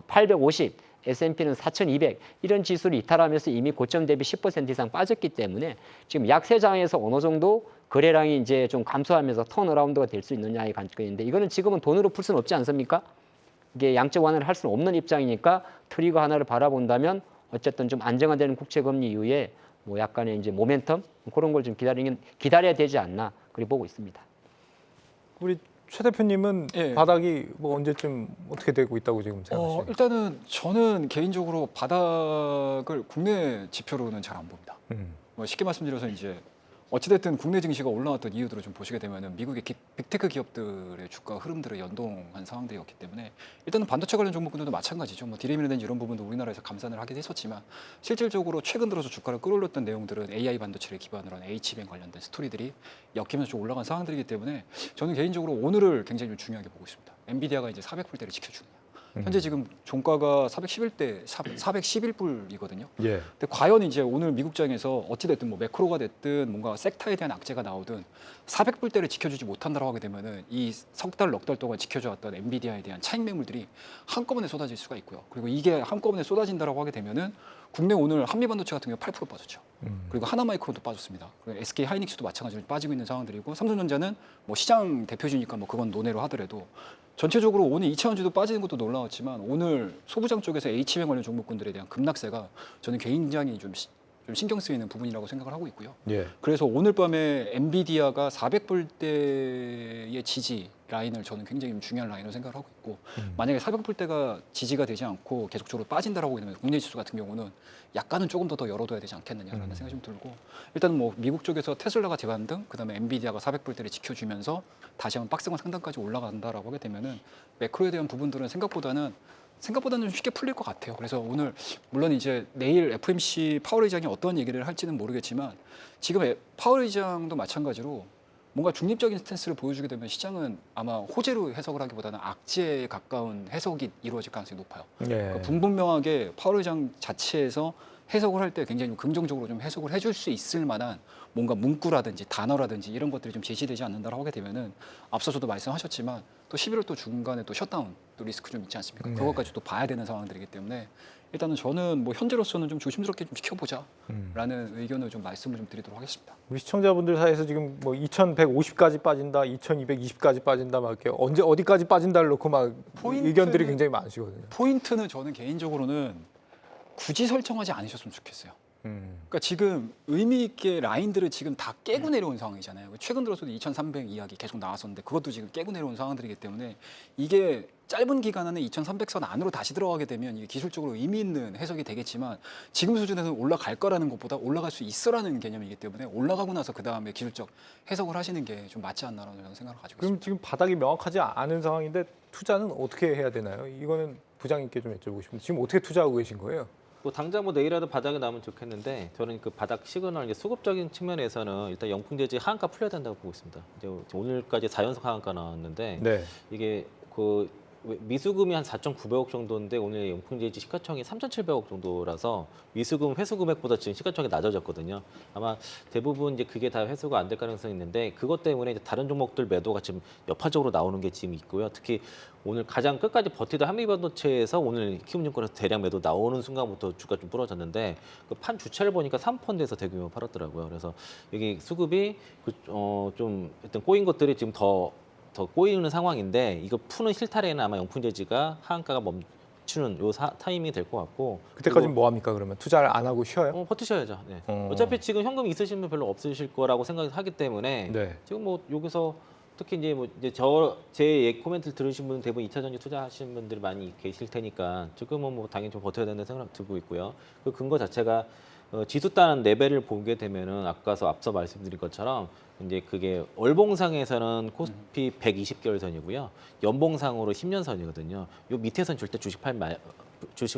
850, S&P는 4200 이런 지수를 이탈하면서 이미 고점 대비 10% 이상 빠졌기 때문에 지금 약세장에서 어느 정도 거래량이 이제 좀 감소하면서 턴어라운드가 될 수 있느냐의 관점인데, 이거는 지금은 돈으로 풀 수는 없지 않습니까? 이게 양적 완화를 할 수는 없는 입장이니까 트리거 하나를 바라본다면 어쨌든 좀 안정화되는 국채 금리 이후에 뭐 약간의 이제 모멘텀 그런 걸 좀 기다려야 되지 않나 그렇게 보고 있습니다. 우리 최 대표님은 예. 바닥이 뭐 언제쯤 어떻게 되고 있다고 지금 생각하시나요? 일단은 저는 개인적으로 바닥을 국내 지표로는 잘 안 봅니다. 뭐 쉽게 말씀드려서 이제 어찌됐든 국내 증시가 올라왔던 이유들을 좀 보시게 되면은 미국의 빅테크 기업들의 주가 흐름들을 연동한 상황들이었기 때문에 일단은 반도체 관련 종목들도 마찬가지죠. 뭐 디램이라든지 이런 부분도 우리나라에서 감산을 하긴 했었지만 실질적으로 최근 들어서 주가를 끌어올렸던 내용들은 AI 반도체를 기반으로 한 H뱅 관련된 스토리들이 엮이면서 좀 올라간 상황들이기 때문에 저는 개인적으로 오늘을 굉장히 좀 중요하게 보고 있습니다. 엔비디아가 이제 400불대를 지켜주느냐. 현재 지금 종가가 411불이거든요. 예. 근데 과연 이제 오늘 미국장에서 어찌됐든 뭐 매크로가 됐든 뭔가 섹터에 대한 악재가 나오든 400불대를 지켜주지 못한다고 하게 되면은 이 석 달, 넉 달 동안 지켜줘왔던 엔비디아에 대한 차익 매물들이 한꺼번에 쏟아질 수가 있고요. 그리고 이게 한꺼번에 쏟아진다라고 하게 되면은 국내 오늘 한미반도체 같은 경우 8% 빠졌죠. 그리고 하나마이크론도 빠졌습니다. 그리고 SK 하이닉스도 마찬가지로 빠지고 있는 상황들이고 삼성전자는 뭐 시장 대표주니까 뭐 그건 논외로 하더라도 전체적으로 오늘 이차전지도 빠지는 것도 놀라웠지만 오늘 소부장 쪽에서 H뱅 관련 종목군들에 대한 급락세가 저는 굉장히 좀 신경 쓰이는 부분이라고 생각을 하고 있고요. 예. 그래서 오늘 밤에 엔비디아가 400불대의 지지 라인을 저는 굉장히 중요한 라인으로 생각을 하고 있고 만약에 400불대가 지지가 되지 않고 계속적으로 빠진다라고 되면 국내 지수 같은 경우는 약간은 조금 더 열어둬야 되지 않겠느냐라는 생각이 좀 들고 일단은 뭐 미국 쪽에서 테슬라가 대반등 그다음에 엔비디아가 400불대를 지켜주면서 다시 한번 박스권 상단까지 올라간다라고 하게 되면은 매크로에 대한 부분들은 생각보다는 좀 쉽게 풀릴 것 같아요. 그래서 오늘 물론 이제 내일 FOMC 파월 의장이 어떤 얘기를 할지는 모르겠지만 지금 파월 의장도 마찬가지로 뭔가 중립적인 스탠스를 보여주게 되면 시장은 아마 호재로 해석을 하기보다는 악재에 가까운 해석이 이루어질 가능성이 높아요. 예. 그러니까 분명하게 파월 의장 자체에서 해석을 할 때 굉장히 좀 긍정적으로 좀 해석을 해줄 수 있을 만한 뭔가 문구라든지 단어라든지 이런 것들이 좀 제시되지 않는다라고 하게 되면은 앞서서도 말씀하셨지만 또 11월 또 중간에 또 셧다운 또 리스크 좀 있지 않습니까? 네. 그것까지 또 봐야 되는 상황들이기 때문에 일단은 저는 뭐 현재로서는 좀 조심스럽게 좀 지켜보자라는 의견을 좀 말씀을 좀 드리도록 하겠습니다. 우리 시청자분들 사이에서 지금 뭐 2,150까지 빠진다, 2,220까지 빠진다 막 이렇게 언제 어디까지 빠진다를 놓고 막 의견들이 굉장히 많으시거든요. 포인트는 저는 개인적으로는 굳이 설정하지 않으셨으면 좋겠어요. 그러니까 지금 의미 있게 라인들을 지금 다 깨고 내려온 상황이잖아요. 최근 들어서도 2,300 이야기 계속 나왔었는데 그것도 지금 깨고 내려온 상황들이기 때문에 이게 짧은 기간 안에 2,300선 안으로 다시 들어가게 되면 이게 기술적으로 의미 있는 해석이 되겠지만 지금 수준에서는 올라갈 거라는 것보다 올라갈 수 있어라는 개념이기 때문에 올라가고 나서 그 다음에 기술적 해석을 하시는 게 좀 맞지 않나라는 생각을 가지고 그럼 있습니다. 지금 바닥이 명확하지 않은 상황인데 투자는 어떻게 해야 되나요? 이거는 부장님께 좀 여쭤보고 싶은데 지금 어떻게 투자하고 계신 거예요? 뭐 당장 뭐 내일이라도 바닥이 나오면 좋겠는데 저는 그 바닥 시그널 이제 수급적인 측면에서는 일단 영풍재지 하한가 풀려야 된다고 보고 있습니다. 이제 오늘까지 4연속 하한가 나왔는데 네. 이게 그 미수금이 한 4,900억 정도인데 오늘 영풍재지 시가총액이 3,700억 정도라서 미수금 회수 금액보다 지금 시가총액이 낮아졌거든요. 아마 대부분 이제 그게 다 회수가 안 될 가능성이 있는데 그것 때문에 이제 다른 종목들 매도가 지금 여파적으로 나오는 게 지금 있고요. 특히 오늘 가장 끝까지 버티던 한미반도체에서 오늘 키움증권에서 대량 매도 나오는 순간부터 주가 좀 부러졌는데 그 판 주체를 보니까 3펀드에서 대규모 팔았더라고요. 그래서 여기 수급이 좀 일단 꼬인 것들이 지금 더 꼬이는 상황인데 이거 푸는 실타래는 아마 영풍재지가 하한가가 멈추는 요 타이밍이 될 것 같고 그때까지는 뭐 합니까 그러면? 투자를 안 하고 쉬어요? 버티셔야죠. 네. 어. 어차피 지금 현금 있으신 분 별로 없으실 거라고 생각하기 때문에 네. 지금 뭐 여기서 특히 이제 뭐 이제 제 코멘트를 들으신 분은 대부분 2차 전지 투자하시는 분들이 많이 계실 테니까 지금은 뭐 당연히 좀 버텨야 된다는 생각 들고 있고요. 그 근거 자체가 지수 따는 레벨을 보게 되면은 앞서 말씀드린 것처럼 이제 그게 월봉상에서는 코스피 120개월 선이고요. 연봉상으로 10년 선이거든요. 요 밑에선 절대 주식을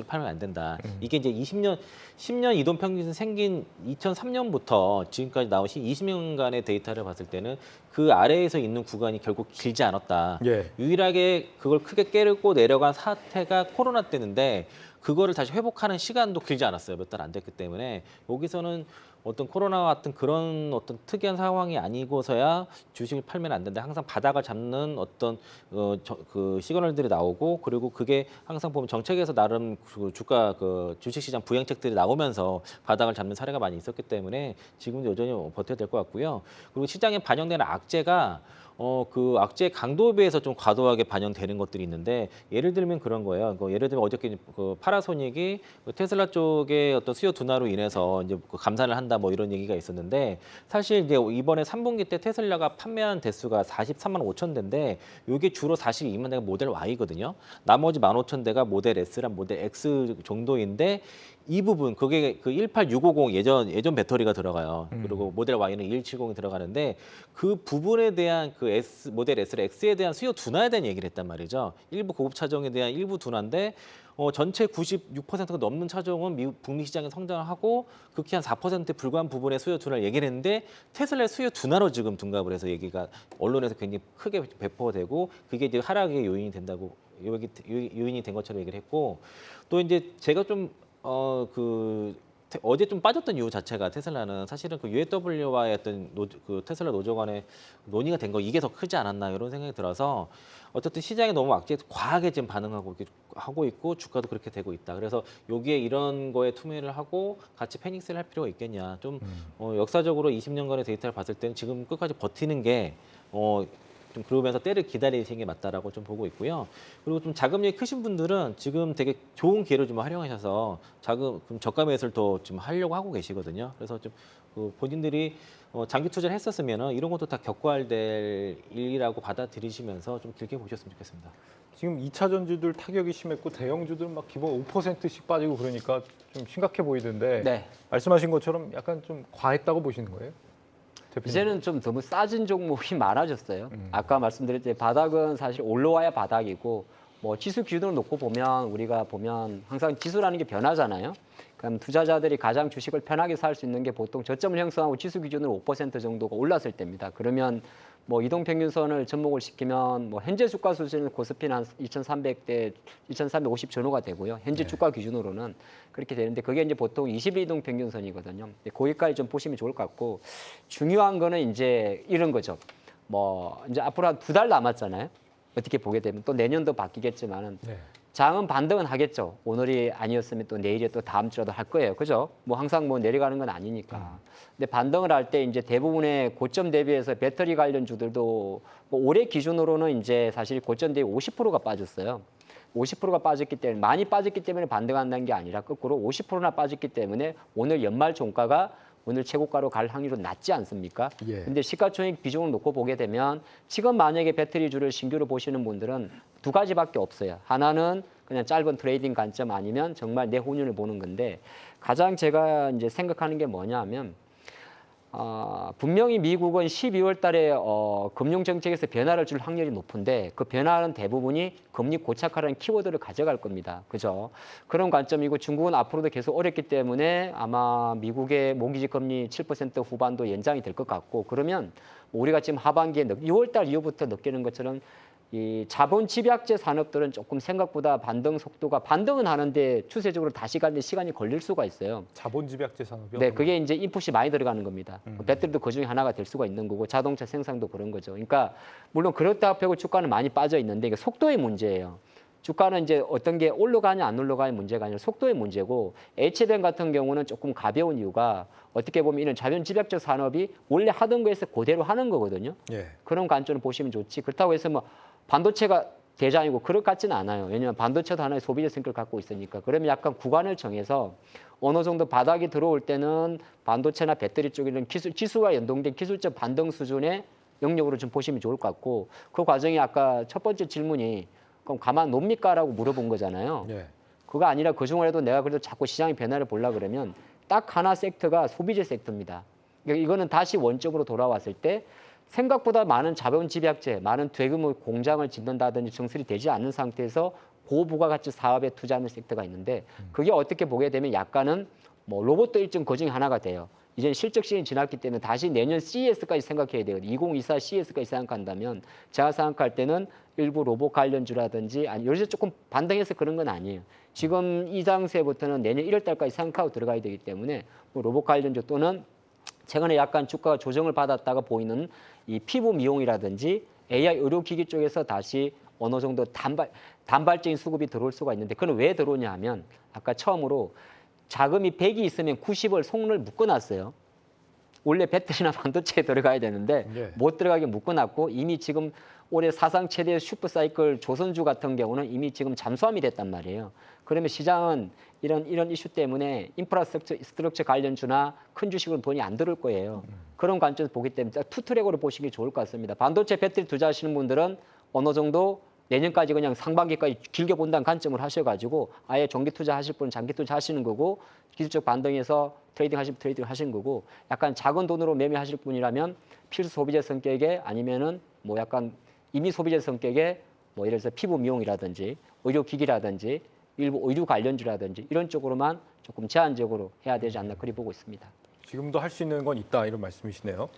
팔면 안 된다. 이게 이제 10년 이동 평균 생긴 2003년부터 지금까지 나오신 20년간의 데이터를 봤을 때는 그 아래에서 있는 구간이 결국 길지 않았다. 예. 유일하게 그걸 크게 깨르고 내려간 사태가 코로나 때인데 그거를 다시 회복하는 시간도 길지 않았어요. 몇 달 안 됐기 때문에 여기서는 어떤 코로나와 같은 그런 어떤 특이한 상황이 아니고서야 주식을 팔면 안 된다. 항상 바닥을 잡는 어떤 그 시그널들이 나오고 그리고 그게 항상 보면 정책에서 나름 그 주가 그 주식시장 부양책들이 나오면서 바닥을 잡는 사례가 많이 있었기 때문에 지금도 여전히 버텨야 될 것 같고요. 그리고 시장에 반영되는 악재가 그 악재 강도에 비해서 좀 과도하게 반영되는 것들이 있는데 예를 들면 그런 거예요. 예를 들면 어저께 그 파라소닉이 그 테슬라 쪽의 어떤 수요 둔화로 인해서 이제 그 감산을 한다 뭐 이런 얘기가 있었는데 사실 이제 이번에 3분기 때 테슬라가 판매한 대수가 43만 5천 대인데 이게 주로 42만 대가 모델 Y거든요. 나머지 15,000대가 모델 S랑 모델 X 정도인데 이 부분 그게 그 18650 예전 배터리가 들어가요. 그리고 모델 Y는 2170이 들어가는데 그 부분에 대한 그 모델 S랑 X에 대한 수요 둔화에 대한 얘기를 했단 말이죠. 일부 고급 차종에 대한 일부 둔화인데 전체 96%가 넘는 차종은 미국 북미 시장에 성장을 하고 극히 한 4%에 불과한 부분의 수요 둔화를 얘기를 했는데 테슬라의 수요 둔화로 지금 둔갑을 해서 얘기가 언론에서 굉장히 크게 배포되고 그게 이제 하락의 요인이 된다고 요인이 된 것처럼 얘기를 했고 또 이제 제가 좀 어제 좀 빠졌던 이유 자체가 테슬라는 사실은 그 UAW와의 어떤 그 테슬라 노조 간의 논의가 된 거 이게 더 크지 않았나 이런 생각이 들어서 어쨌든 시장이 너무 과하게 지금 반응하고 하고 있고 주가도 그렇게 되고 있다. 그래서 여기에 이런 거에 투매를 하고 같이 패닉스를 할 필요가 있겠냐. 좀 역사적으로 20년간의 데이터를 봤을 때는 지금 끝까지 버티는 게 좀 그러면서 때를 기다리시는 게 맞다라고 좀 보고 있고요. 그리고 좀 자금력이 크신 분들은 지금 되게 좋은 기회를 좀 활용하셔서 저가 매수를 더 좀 하려고 하고 계시거든요. 그래서 좀 본인들이 장기 투자를 했었으면 이런 것도 다 겪어야될 일이라고 받아들이시면서 좀 길게 보셨으면 좋겠습니다. 지금 2차 전지들 타격이 심했고 대형주들은 막 기본 5%씩 빠지고 그러니까 좀 심각해 보이던데 네. 말씀하신 것처럼 약간 좀 과했다고 보시는 거예요? 대표님? 이제는 좀 너무 싸진 종목이 많아졌어요. 아까 말씀드렸듯이 바닥은 사실 올라와야 바닥이고 뭐 지수 기준으로 놓고 보면 우리가 보면 항상 지수라는 게 변하잖아요. 그럼 투자자들이 가장 주식을 편하게 살 수 있는 게 보통 저점을 형성하고 지수 기준으로 5% 정도가 올랐을 때입니다. 그러면 뭐 이동평균선을 접목을 시키면 뭐 현재 주가 수준은 코스피는 한 2,300대, 2,350 전후가 되고요. 현재 주가 기준으로는 그렇게 되는데 그게 이제 보통 20일이동평균선이거든요. 거기까지 좀 보시면 좋을 것 같고 중요한 거는 이제 이런 거죠. 뭐 이제 앞으로 한 2달 남았잖아요. 어떻게 보게 되면 또 내년도 바뀌겠지만은 네. 장은 반등은 하겠죠. 오늘이 아니었으면 또 내일이 또 다음 주라도 할 거예요. 그죠? 뭐 항상 뭐 내려가는 건 아니니까. 근데 반등을 할 때 이제 대부분의 고점 대비해서 배터리 관련 주들도 뭐 올해 기준으로는 이제 사실 고점 대비 50%가 빠졌어요. 50%가 빠졌기 때문에 많이 빠졌기 때문에 반등한다는 게 아니라 거꾸로 50%나 빠졌기 때문에 오늘 연말 종가가 오늘 최고가로 갈 확률은 낮지 않습니까? 예. 근데 시가총액 비중을 놓고 보게 되면 지금 만약에 배터리주를 신규로 보시는 분들은 두 가지밖에 없어요. 하나는 그냥 짧은 트레이딩 관점 아니면 정말 내 혼율을 보는 건데 가장 제가 이제 생각하는 게 뭐냐면 분명히 미국은 12월 달에 금융 정책에서 변화를 줄 확률이 높은데 그 변화는 대부분이 금리 고착화라는 키워드를 가져갈 겁니다. 그죠? 그런 관점이고 중국은 앞으로도 계속 어렵기 때문에 아마 미국의 모기지 금리 7% 후반도 연장이 될 것 같고 그러면 우리가 지금 하반기에 6월 달 이후부터 느끼는 것처럼 이 자본 집약제 산업들은 조금 생각보다 반등 속도가 반등은 하는데 추세적으로 다시 가는데 시간이 걸릴 수가 있어요. 자본 집약제 산업이요? 네, 그게 이제 인풋이 많이 들어가는 겁니다. 배터리도 그 중에 하나가 될 수가 있는 거고 자동차 생산도 그런 거죠. 그러니까 물론 그렇다고 하고 주가는 많이 빠져 있는데 이게 속도의 문제예요. 주가는 이제 어떤 게 올라가냐 안 올라가냐 문제가 아니라 속도의 문제고 H뱅 같은 경우는 조금 가벼운 이유가 어떻게 보면 이런 자본 집약적 산업이 원래 하던 거에서 그대로 하는 거거든요. 예. 그런 관점을 보시면 좋지. 그렇다고 해서 뭐 반도체가 대장이고 그럴 것 같지는 않아요. 왜냐하면 반도체도 하나의 소비재 성격을 갖고 있으니까. 그러면 약간 구간을 정해서 어느 정도 바닥이 들어올 때는 반도체나 배터리 쪽에는 지수와 연동된 기술적 반등 수준의 영역으로 좀 보시면 좋을 것 같고 그 과정이 아까 첫 번째 질문이 그럼 가만 놉니까라고 물어본 거잖아요. 예. 그거 아니라 그중에라도 내가 그래도 자꾸 시장의 변화를 보려고 그러면 딱 하나 섹터가 소비재 섹터입니다. 이거는 다시 원점으로 돌아왔을 때 생각보다 많은 자본 집약제, 많은 대규모 공장을 짓는다든지 증설이 되지 않는 상태에서 고부가가치 사업에 투자하는 섹터가 있는데 그게 어떻게 보게 되면 약간은 뭐 로봇도 일정 그 중에 하나가 돼요. 이제 실적 시즌이 지났기 때문에 다시 내년 CES까지 생각해야 돼요. 2024 CES까지 생각한다면 제가 생각할 때는 일부 로봇 관련주라든지 아니 요새 조금 반등해서 그런 건 아니에요. 지금 이 장세부터는 내년 1월 달까지 생각하고 들어가야 되기 때문에 뭐 로봇 관련주 또는 최근에 약간 주가가 조정을 받았다가 보이는 이 피부 미용이라든지 AI 의료기기 쪽에서 다시 어느 정도 단발적인 수급이 들어올 수가 있는데 그건 왜 들어오냐 하면 아까 처음으로 자금이 100이 있으면 90을 송을 묶어놨어요. 원래 배터리나 반도체에 들어가야 되는데 예. 못 들어가게 묶어놨고 이미 지금 올해 사상 최대 슈퍼사이클 조선주 같은 경우는 이미 지금 잠수함이 됐단 말이에요. 그러면 시장은 이런 이슈 때문에 인프라스트럭처 관련주나 큰 주식은 돈이 안 들을 거예요. 그런 관점에서 보기 때문에 투트랙으로 보시는 게 좋을 것 같습니다. 반도체 배터리 투자하시는 분들은 어느 정도 내년까지 그냥 상반기까지 길게 본다는 관점을 하셔가지고 아예 정기 투자하실 분은 장기 투자하시는 거고 기술적 반등에서 트레이딩 하시는 거고 약간 작은 돈으로 매매하실 분이라면 필수 소비재 성격의 아니면은 뭐 약간 이미 소비재 성격의 뭐 예를 들어서 피부 미용이라든지 의료기기라든지 일부 의류 관련주라든지 이런 쪽으로만 조금 제한적으로 해야 되지 않나 그리 보고 있습니다. 지금도 할 수 있는 건 있다 이런 말씀이시네요.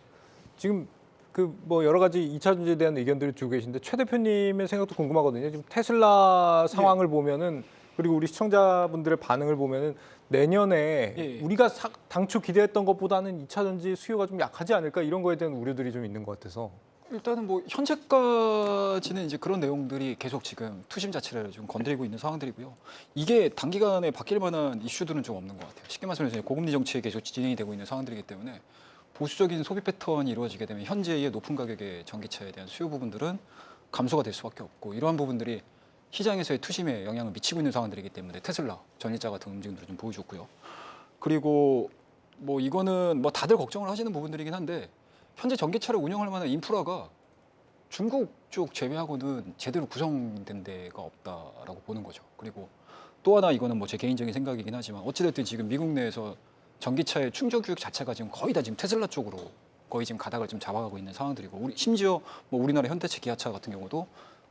지금 그 뭐 여러 가지 2차 전지에 대한 의견들을 주고 계신데 최 대표님의 생각도 궁금하거든요. 지금 테슬라 상황을 보면은 그리고 우리 시청자분들의 반응을 보면은 내년에 예. 우리가 당초 기대했던 것보다는 2차 전지 수요가 좀 약하지 않을까 이런 거에 대한 우려들이 좀 있는 것 같아서. 일단은 뭐 현재까지는 이제 그런 내용들이 계속 지금 투심 자체를 좀 건드리고 있는 상황들이고요. 이게 단기간에 바뀔 만한 이슈들은 좀 없는 것 같아요. 쉽게 말씀해서 고금리 정책이 계속 진행이 되고 있는 상황들이기 때문에 보수적인 소비 패턴이 이루어지게 되면 현재의 높은 가격의 전기차에 대한 수요 부분들은 감소가 될 수밖에 없고 이러한 부분들이 시장에서의 투심에 영향을 미치고 있는 상황들이기 때문에 테슬라, 전일자 같은 움직임들을 좀 보여줬고요. 그리고 뭐 이거는 뭐 다들 걱정을 하시는 부분들이긴 한데 현재 전기차를 운영할 만한 인프라가 중국 쪽 제외하고는 제대로 구성된 데가 없다라고 보는 거죠. 그리고 또 하나 이거는 뭐 제 개인적인 생각이긴 하지만 어찌됐든 지금 미국 내에서 전기차의 충전 규격 자체가 지금 거의 다 지금 테슬라 쪽으로 거의 지금 가닥을 좀 잡아가고 있는 상황들이고 심지어 뭐 우리나라 현대차, 기아차 같은 경우도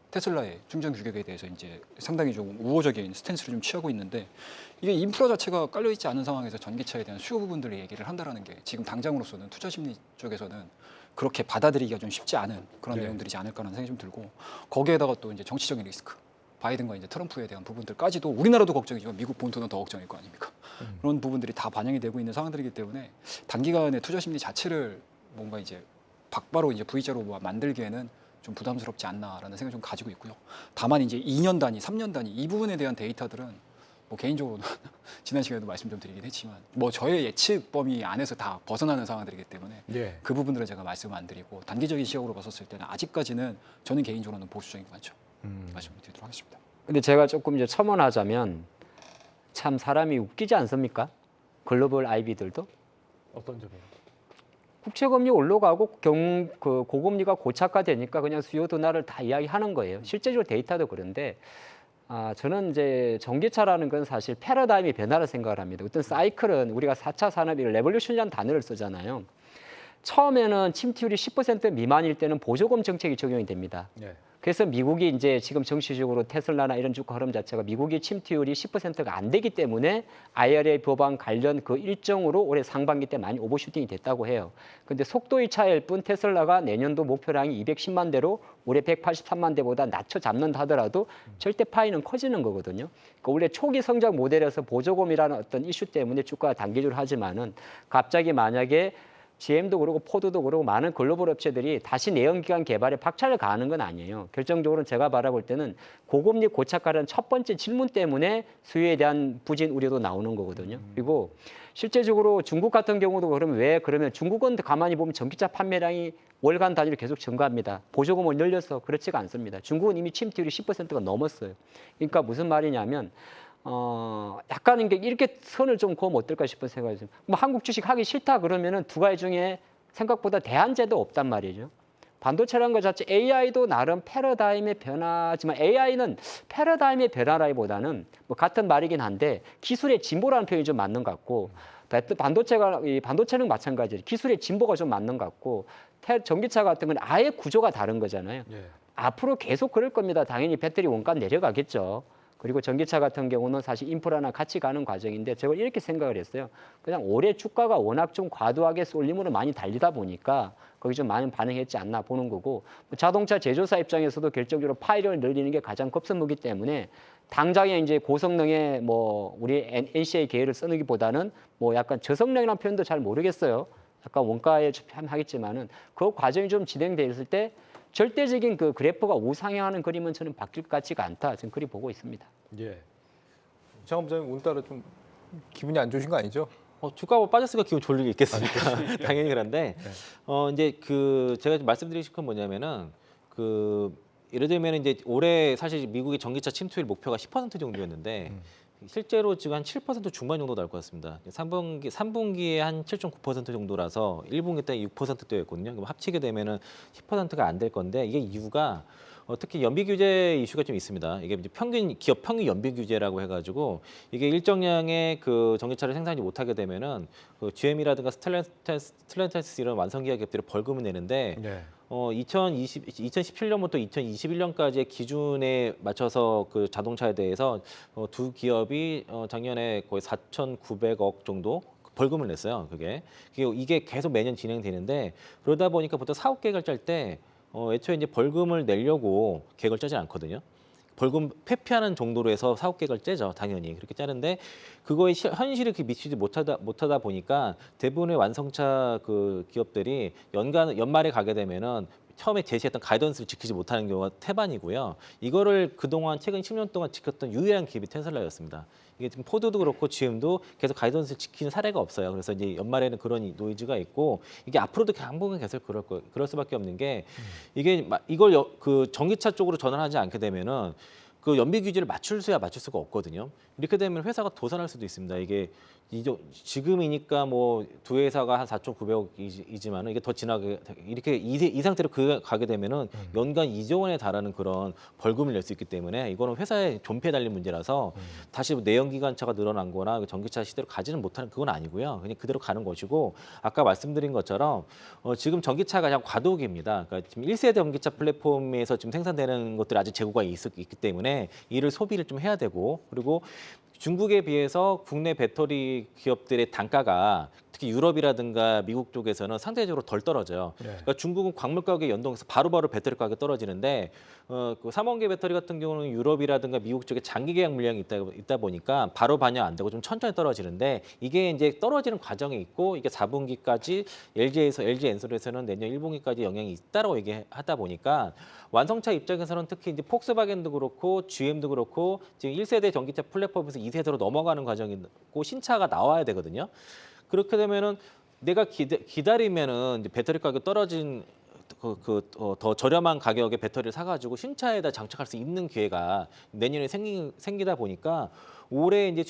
테슬라의 충전 규격에 대해서 이제 상당히 좀 우호적인 스탠스를 좀 취하고 있는데 이게 인프라 자체가 깔려 있지 않은 상황에서 전기차에 대한 수요 부분들을 얘기를 한다라는 게 지금 당장으로서는 투자 심리 쪽에서는 그렇게 받아들이기가 좀 쉽지 않은 그런 네. 내용들이지 않을까라는 생각이 좀 들고 거기에다가 또 이제 정치적인 리스크, 바이든과 이제 트럼프에 대한 부분들까지도 우리나라도 걱정이지만 미국 본토는 더 걱정일 거 아닙니까? 그런 부분들이 다 반영이 되고 있는 상황들이기 때문에 단기간에 투자 심리 자체를 뭔가 이제 박바로 이제 V자로 만들기에는 좀 부담스럽지 않나라는 생각을 좀 가지고 있고요. 다만 이제 2년 단위, 3년 단위 이 부분에 대한 데이터들은 뭐 개인적으로는 지난 시간에도 말씀 좀 드리긴 했지만 뭐 저의 예측 범위 안에서 다 벗어나는 상황들이기 때문에 예. 그 부분들은 제가 말씀을 안 드리고 단기적인 시각으로 봤었을 때는 아직까지는 저는 개인적으로는 보수적인 관점 말씀을 드리도록 하겠습니다. 근데 제가 조금 이제 첨언하자면 참 사람이 웃기지 않습니까? 글로벌 IB들도 어떤 점이요? 국채금리 올라가고 고금리가 고착화되니까 그냥 수요 둔화를 다 이야기하는 거예요. 실제적으로 데이터도 그런데 저는 이제 전기차라는 건 사실 패러다임의 변화를 생각을 합니다. 어떤 사이클은 우리가 4차 산업이 레볼루션이라는 단어를 쓰잖아요. 처음에는 침투율이 10% 미만일 때는 보조금 정책이 적용이 됩니다. 예. 그래서 미국이 이제 지금 정치적으로 테슬라나 이런 주가 흐름 자체가 미국이 침투율이 10%가 안 되기 때문에 IRA 법안 관련 그 일정으로 올해 상반기 때 많이 오버슈팅이 됐다고 해요. 근데 속도의 차이일 뿐 테슬라가 내년도 목표량이 210만 대로 올해 183만 대보다 낮춰 잡는다 하더라도 절대 파이는 커지는 거거든요. 그러니까 원래 초기 성장 모델에서 보조금이라는 어떤 이슈 때문에 주가가 단기적으로 하지만은 갑자기 만약에 GM도 그렇고 포드도 그렇고 많은 글로벌 업체들이 다시 내연기관 개발에 박차를 가하는 건 아니에요. 결정적으로는 제가 바라볼 때는 고금리 고착화라는 첫 번째 질문 때문에 수요에 대한 부진 우려도 나오는 거거든요. 그리고 실제적으로 중국 같은 경우도 그러면 중국은 가만히 보면 전기차 판매량이 월간 단위로 계속 증가합니다. 보조금을 늘려서 그렇지가 않습니다. 중국은 이미 침투율이 10%가 넘었어요. 그러니까 무슨 말이냐면 약간 이렇게 선을 좀 그으면 어떨까 싶은 생각이 듭니다. 뭐 한국 주식 하기 싫다 그러면은 두 가지 중에 생각보다 대안제도 없단 말이죠. 반도체라는 것 자체 AI도 나름 패러다임의 변화지만 AI는 패러다임의 변화라기보다는 뭐 같은 말이긴 한데 기술의 진보라는 표현이 좀 맞는 것 같고 반도체는 마찬가지예요. 기술의 진보가 좀 맞는 것 같고 전기차 같은 건 아예 구조가 다른 거잖아요. 예. 앞으로 계속 그럴 겁니다. 당연히 배터리 원가 내려가겠죠. 그리고 전기차 같은 경우는 사실 인프라나 같이 가는 과정인데 제가 이렇게 생각을 했어요. 그냥 올해 주가가 워낙 좀 과도하게 쏠림으로 많이 달리다 보니까 거기 좀 많은 반응했지 않나 보는 거고 자동차 제조사 입장에서도 결정적으로 파이를 늘리는 게 가장 급선무기 때문에 당장에 이제 고성능의 뭐 우리 NCA 계열을 쓰기보다는 뭐 약간 저성능이라는 표현도 잘 모르겠어요. 약간 원가에 하겠지만은 그 과정이 좀 진행돼 있을 때 절대적인 그 그래프가 우상향하는 그림은 저는 바뀔 것 같지가 않다. 지금 그리 보고 있습니다. 예. 장관부장님 오늘따라 좀 기분이 안 좋으신 거 아니죠? 주가가 빠졌으니까 기분 좋을 일 있겠습니까? 당연히 그런데 이제 그 제가 좀 말씀드리고 싶은 건 뭐냐면은 예를 들면 이제 올해 사실 미국의 전기차 침투율 목표가 10% 정도였는데 실제로 지금 한 7% 중반 정도 나올 것 같습니다. 3분기에 한 7.9% 정도라서 1분기 때 6%대였거든요. 그럼 합치게 되면은 10%가 안 될 건데 이게 이유가 특히 연비 규제 이슈가 좀 있습니다. 이게 이제 기업 평균 연비 규제라고 해가지고 이게 일정량의 그 전기차를 생산하지 못하게 되면은 그 GM이라든가 스텔란티스 이런 완성기업 기업들이 벌금을 내는데 네. 2017년부터 2021년까지의 기준에 맞춰서 그 자동차에 대해서 두 기업이 작년에 거의 4,900억 정도 벌금을 냈어요. 이게 계속 매년 진행되는데 그러다 보니까 보통 사업 계획을 짤 때 애초에 이제 벌금을 내려고 계획을 짜지 않거든요. 벌금 회피하는 정도로 해서 사업 계획을 짜죠, 당연히 그렇게 짜는데 그거에 현실에 미치지 못하다 보니까 대부분의 완성차 그 기업들이 연말에 가게 되면은 처음에 제시했던 가이던스를 지키지 못하는 경우가 태반이고요. 이거를 그동안 최근 10년 동안 지켰던 유일한 기업이 테슬라였습니다. 이게 지금 포드도 그렇고 GM도 계속 가이던스를 지키는 사례가 없어요. 그래서 이제 연말에는 그런 노이즈가 있고 이게 앞으로도 당분간 계속 그럴 수밖에 없는 게 이걸 그 전기차 쪽으로 전환하지 않게 되면은 그 연비 규제를 맞출 수가 없거든요. 이렇게 되면 회사가 도산할 수도 있습니다. 이게 지금이니까 뭐 두 회사가 한 4,900억이지만은 이게 더 지나게 이렇게 이 상태로 가게 되면은 연간 2조 원에 달하는 그런 벌금을 낼 수 있기 때문에 이거는 회사의 존폐에 달린 문제라서 다시 내연기관차가 늘어난거나 전기차 시대로 가지는 못하는 그건 아니고요. 그냥 그대로 가는 것이고 아까 말씀드린 것처럼 지금 전기차가 그냥 과도기입니다. 그러니까 지금 1세대 전기차 플랫폼에서 지금 생산되는 것들이 아직 재고가 있기 때문에 이를 소비를 좀 해야 되고 그리고 중국에 비해서 국내 배터리 기업들의 단가가 특히 유럽이라든가 미국 쪽에서는 상대적으로 덜 떨어져요. 네. 그러니까 중국은 광물 가격에 연동해서 바로바로 배터리 가격이 떨어지는데 그 3원계 배터리 같은 경우는 유럽이라든가 미국 쪽에 장기 계약 물량이 있다 보니까 바로 반영 안 되고 좀 천천히 떨어지는데 이게 이제 떨어지는 과정에 있고 이게 4분기까지 LG 엔솔에서는 내년 1분기까지 영향이 있다라고 얘기하다 보니까 완성차 입장에서는 특히 이제 폭스바겐도 그렇고 GM도 그렇고 지금 1세대 전기차 플랫폼에서 2세대로 넘어가는 과정이고 신차가 나와야 되거든요. 그렇게 되면은 내가 기다리면은 이제 배터리 가격 떨어진 더 저렴한 가격의 배터리를 사가지고 신차에다 장착할 수 있는 기회가 내년에 생기다 보니까 올해 이제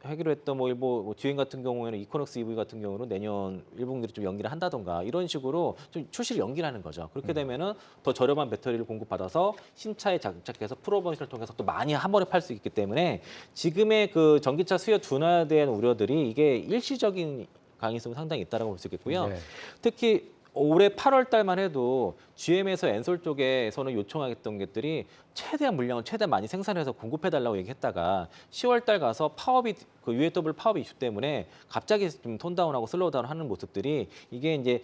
하기로 했던 뭐 GM 같은 경우에는 이코넉스 EV 같은 경우는 내년 1분기로 좀 연기를 한다던가 이런 식으로 좀 출시를 연기하는 거죠. 그렇게 되면은 더 저렴한 배터리를 공급받아서 신차에 장착해서 프로모션을 통해서 또 많이 한 번에 팔 수 있기 때문에 지금의 그 전기차 수요 둔화에 대한 우려들이 이게 일시적인 가능성이 상당히 있다고 볼 수 있겠고요. 네. 특히 올해 8월 달만 해도 GM에서 엔솔 쪽에서는 요청하겠던 것들이 최대한 물량을 최대한 많이 생산해서 공급해달라고 얘기했다가 10월 달 가서 그 UAW 파업 이슈 때문에 갑자기 좀 톤다운하고 슬로우다운하는 모습들이 이게 이제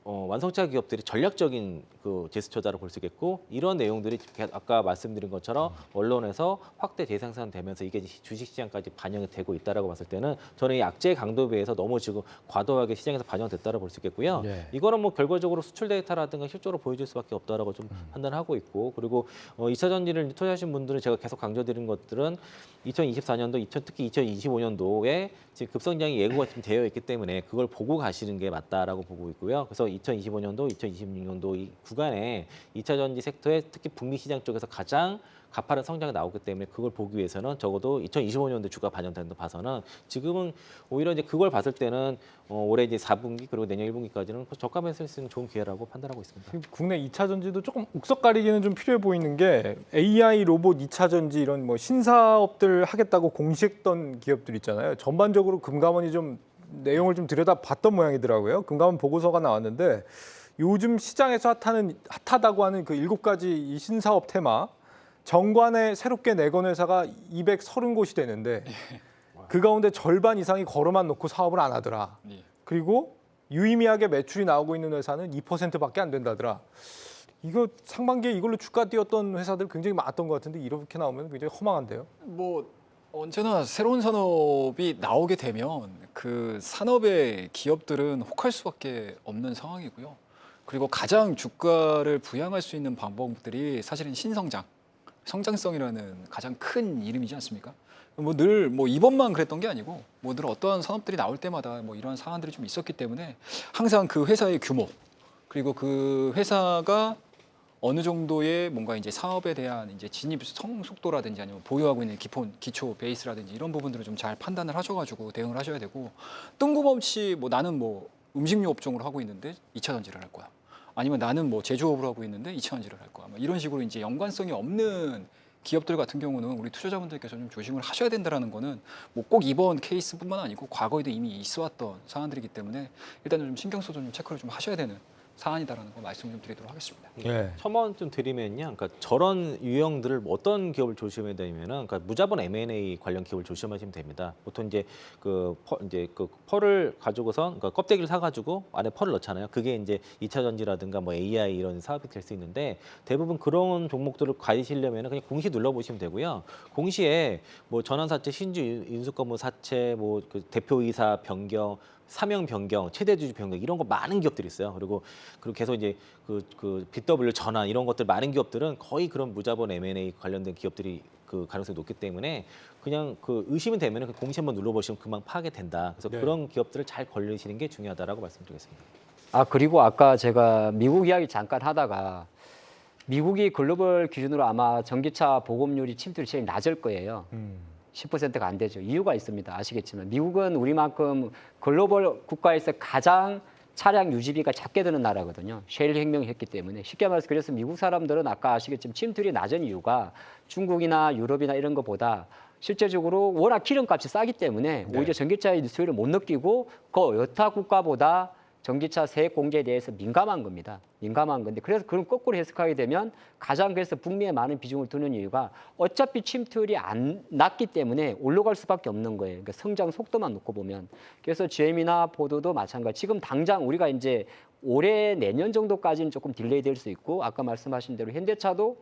완성차 기업들이 전략적인 그 제스처다라고 볼 수 있겠고 이런 내용들이 아까 말씀드린 것처럼 언론에서 확대 재생산되면서 이게 주식시장까지 반영이 되고 있다라고 봤을 때는 저는 이 악재 강도에 비해서 너무 지금 과도하게 시장에서 반영됐다라고 볼 수 있겠고요. 네. 이거는 뭐 결과적으로 수출 데이터라든가 실적으로 보여줄 수밖에 없다라고 좀 판단하고 있고 그리고 2차 전지를 투자하신 분들은 제가 계속 강조드린 것들은 2024년도, 특히 2025년도에 지금 급성장이 예고가 좀 되어 있기 때문에 그걸 보고 가시는 게 맞다라고 보고 있고요. 그래서 2025년도, 2026년도 이 구간에 2차 전지 섹터에 특히 북미 시장 쪽에서 가장 가파른 성장이 나오기 때문에 그걸 보기 위해서는 적어도 2025년도 주가 반영되는 거 봐서는 지금은 오히려 이제 그걸 봤을 때는 올해 이제 4분기 그리고 내년 1분기까지는 저가매수 할 수 있는 좋은 기회라고 판단하고 있습니다. 국내 2차 전지도 조금 옥석 가리기는 좀 필요해 보이는 게 AI 로봇 2차 전지 이런 뭐 신사업들 하겠다고 공시했던 기업들 있잖아요. 전반적으로 금감원이 좀 내용을 좀 들여다봤던 모양이더라고요. 금감원 보고서가 나왔는데 요즘 시장에서 핫하다고 하는 그 7가지 이 신사업 테마 정관에 새롭게 내건 회사가 230곳이 되는데 그 가운데 절반 이상이 걸어만 놓고 사업을 안 하더라. 예. 그리고 유의미하게 매출이 나오고 있는 회사는 2%밖에 안 된다더라. 이거 상반기에 이걸로 주가 띄었던 회사들 굉장히 많았던 것 같은데 이렇게 나오면 굉장히 허망한데요. 뭐 언제나 새로운 산업이 나오게 되면 그 산업의 기업들은 혹할 수밖에 없는 상황이고요. 그리고 가장 주가를 부양할 수 있는 방법들이 사실은 신성장. 성장성이라는 가장 큰 이름이지 않습니까? 뭐 늘 뭐 이번만 그랬던 게 아니고 뭐 늘 어떠한 산업들이 나올 때마다 뭐 이런 사안들이 좀 있었기 때문에 항상 그 회사의 규모 그리고 그 회사가 어느 정도의 뭔가 이제 사업에 대한 이제 진입 속도라든지 아니면 보유하고 있는 기초 베이스라든지 이런 부분들을 좀 잘 판단을 하셔가지고 대응을 하셔야 되고 뜬금없이 뭐 나는 뭐 음식료 업종으로 하고 있는데 2차 전지를 할 거야. 아니면 나는 뭐 제조업으로 하고 있는데 2차 전지를 할 거야. 뭐 이런 식으로 이제 연관성이 없는 기업들 같은 경우는 우리 투자자분들께서 좀 조심을 하셔야 된다라는 거는 뭐 꼭 이번 케이스뿐만 아니고 과거에도 이미 있어왔던 사안들이기 때문에 일단은 좀 신경 써서 좀 체크를 좀 하셔야 되는 사안이다라는 거 말씀 좀 드리도록 하겠습니다. 예. 첨언 좀 드리면요. 그러니까 저런 유형들을 어떤 기업을 조심해야 되냐면은 그러니까 무자본 M&A 관련 기업을 조심하시면 됩니다. 보통 이제 그 펄을 가지고선 그러니까 껍데기를 사가지고 안에 펄을 넣잖아요. 그게 이제 2차 전지라든가 뭐 AI 이런 사업이 될 수 있는데 대부분 그런 종목들을 가지시려면은 그냥 공시 눌러보시면 되고요. 공시에 뭐 전환사채, 신주 인수건물 사채, 뭐 그 대표이사 변경 사명 변경, 최대 주주 변경 이런 거 많은 기업들이 있어요. 그리고 계속 이제 그 BW 전환 이런 것들 많은 기업들은 거의 그런 무자본 M&A 관련된 기업들이 그 가능성이 높기 때문에 그냥 그 의심이 되면은 그 공시 한번 눌러보시면 금방 파악이 된다. 그래서 네. 그런 기업들을 잘 걸리시는 게 중요하다라고 말씀드리겠습니다. 아, 그리고 아까 제가 미국 이야기 잠깐 하다가 미국이 글로벌 기준으로 아마 전기차 보급률이 침투율이 제일 낮을 거예요. 10%가 안 되죠. 이유가 있습니다. 아시겠지만 미국은 우리만큼 글로벌 국가에서 가장 차량 유지비가 작게 드는 나라거든요. 셰일 혁명을 했기 때문에. 쉽게 말해서 그래서 미국 사람들은 아까 아시겠지만 침투율이 낮은 이유가 중국이나 유럽이나 이런 것보다 실제적으로 워낙 기름값이 싸기 때문에 오히려 전기차의 수요를 못 느끼고 그 여타 국가보다 전기차 세액 공제에 대해서 민감한 겁니다. 민감한 건데 그래서 그런 거꾸로 해석하게 되면 가장 그래서 북미에 많은 비중을 두는 이유가 어차피 침투율이 안 낮기 때문에 올라갈 수밖에 없는 거예요. 그러니까 성장 속도만 놓고 보면. 그래서 GM이나 포도도 마찬가지. 지금 당장 우리가 이제 올해 내년 정도까지는 조금 딜레이 될 수 있고 아까 말씀하신 대로 현대차도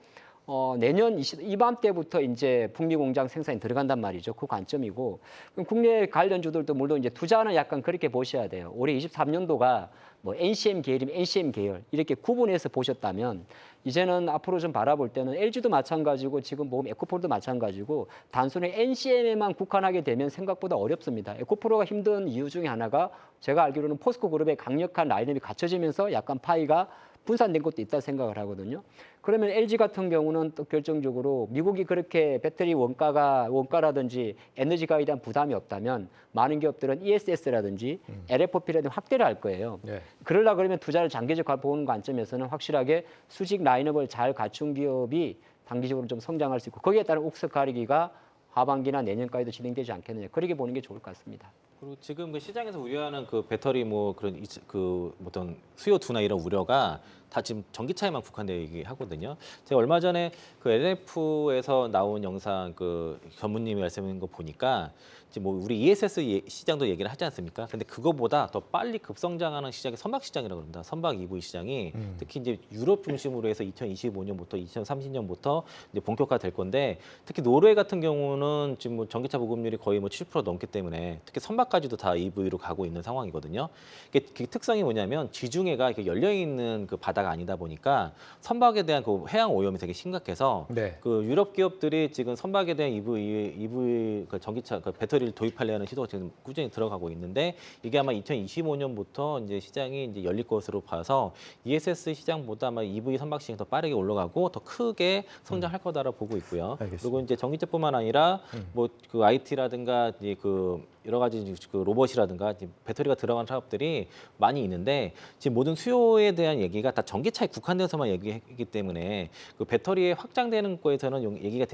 내년 이맘때부터 이제 북미 공장 생산이 들어간단 말이죠. 그 관점이고 그럼 국내 관련주들도 물론 이제 투자는 약간 그렇게 보셔야 돼요. 올해 23년도가 뭐 NCM 계열이면 NCM 계열 이렇게 구분해서 보셨다면 이제는 앞으로 좀 바라볼 때는 LG도 마찬가지고 지금 보면 에코프로도 마찬가지고 단순히 NCM에만 국한하게 되면 생각보다 어렵습니다. 에코프로가 힘든 이유 중에 하나가 제가 알기로는 포스코 그룹의 강력한 라인업이 갖춰지면서 약간 파이가 분산된 것도 있다 생각을 하거든요. 그러면 LG 같은 경우는 또 결정적으로 미국이 그렇게 배터리 원가라든지 에너지 가에 대한 부담이 없다면 많은 기업들은 ESS라든지 LFP라든지 확대를 할 거예요. 네. 그러려고 그러면 투자를 장기적 보는 관점에서는 확실하게 수직 라인업을 잘 갖춘 기업이 단기적으로 좀 성장할 수 있고 거기에 따른 옥석 가리기가 하반기나 내년까지도 진행되지 않겠느냐. 그렇게 보는 게 좋을 것 같습니다. 그리고 지금 그 시장에서 우려하는 그 배터리 뭐 그런 그 어떤 수요 둔화 이런 우려가 다 지금 전기차에만 국한되어 하거든요. 제가 얼마 전에 그 LF에서 나온 영상 그 전무님이 말씀하신 거 보니까 지금 뭐 우리 ESS 시장도 얘기를 하지 않습니까? 근데 그거보다 더 빨리 급성장하는 시장이 선박 시장이라고 합니다. 선박 EV 시장이 특히 이제 유럽 중심으로 해서 2025년부터 2030년부터 이제 본격화될 건데 특히 노르웨이 같은 경우는 지금 뭐 전기차 보급률이 거의 뭐 70% 넘기 때문에 특히 선박까지도 다 EV로 가고 있는 상황이거든요. 그 특성이 뭐냐면 지중해가 이렇게 열려 있는 그 바다가 아니다 보니까 선박에 대한 그 해양 오염이 되게 심각해서 네. 그 유럽 기업들이 지금 선박에 대한 EV 그 전기차 그 배터리를 도입하려는 시도가 지금 꾸준히 들어가고 있는데 이게 아마 2025년부터 이제 시장이 이제 열릴 것으로 봐서 ESS 시장보다 아마 EV 선박 시장이 더 빠르게 올라가고 더 크게 성장할 거다라고 보고 있고요. 알겠습니다. 그리고 이제 전기차뿐만 아니라 뭐 그 IT라든가 이제 그 여러 가지 그 로봇이라든가 배터리가 들어간 사업들이 많이 있는데 지금 모든 수요에 대한 얘기가 다 전기차에 국한돼서만 얘기하기 때문에 그 배터리에 확장되는 거에서는 얘기가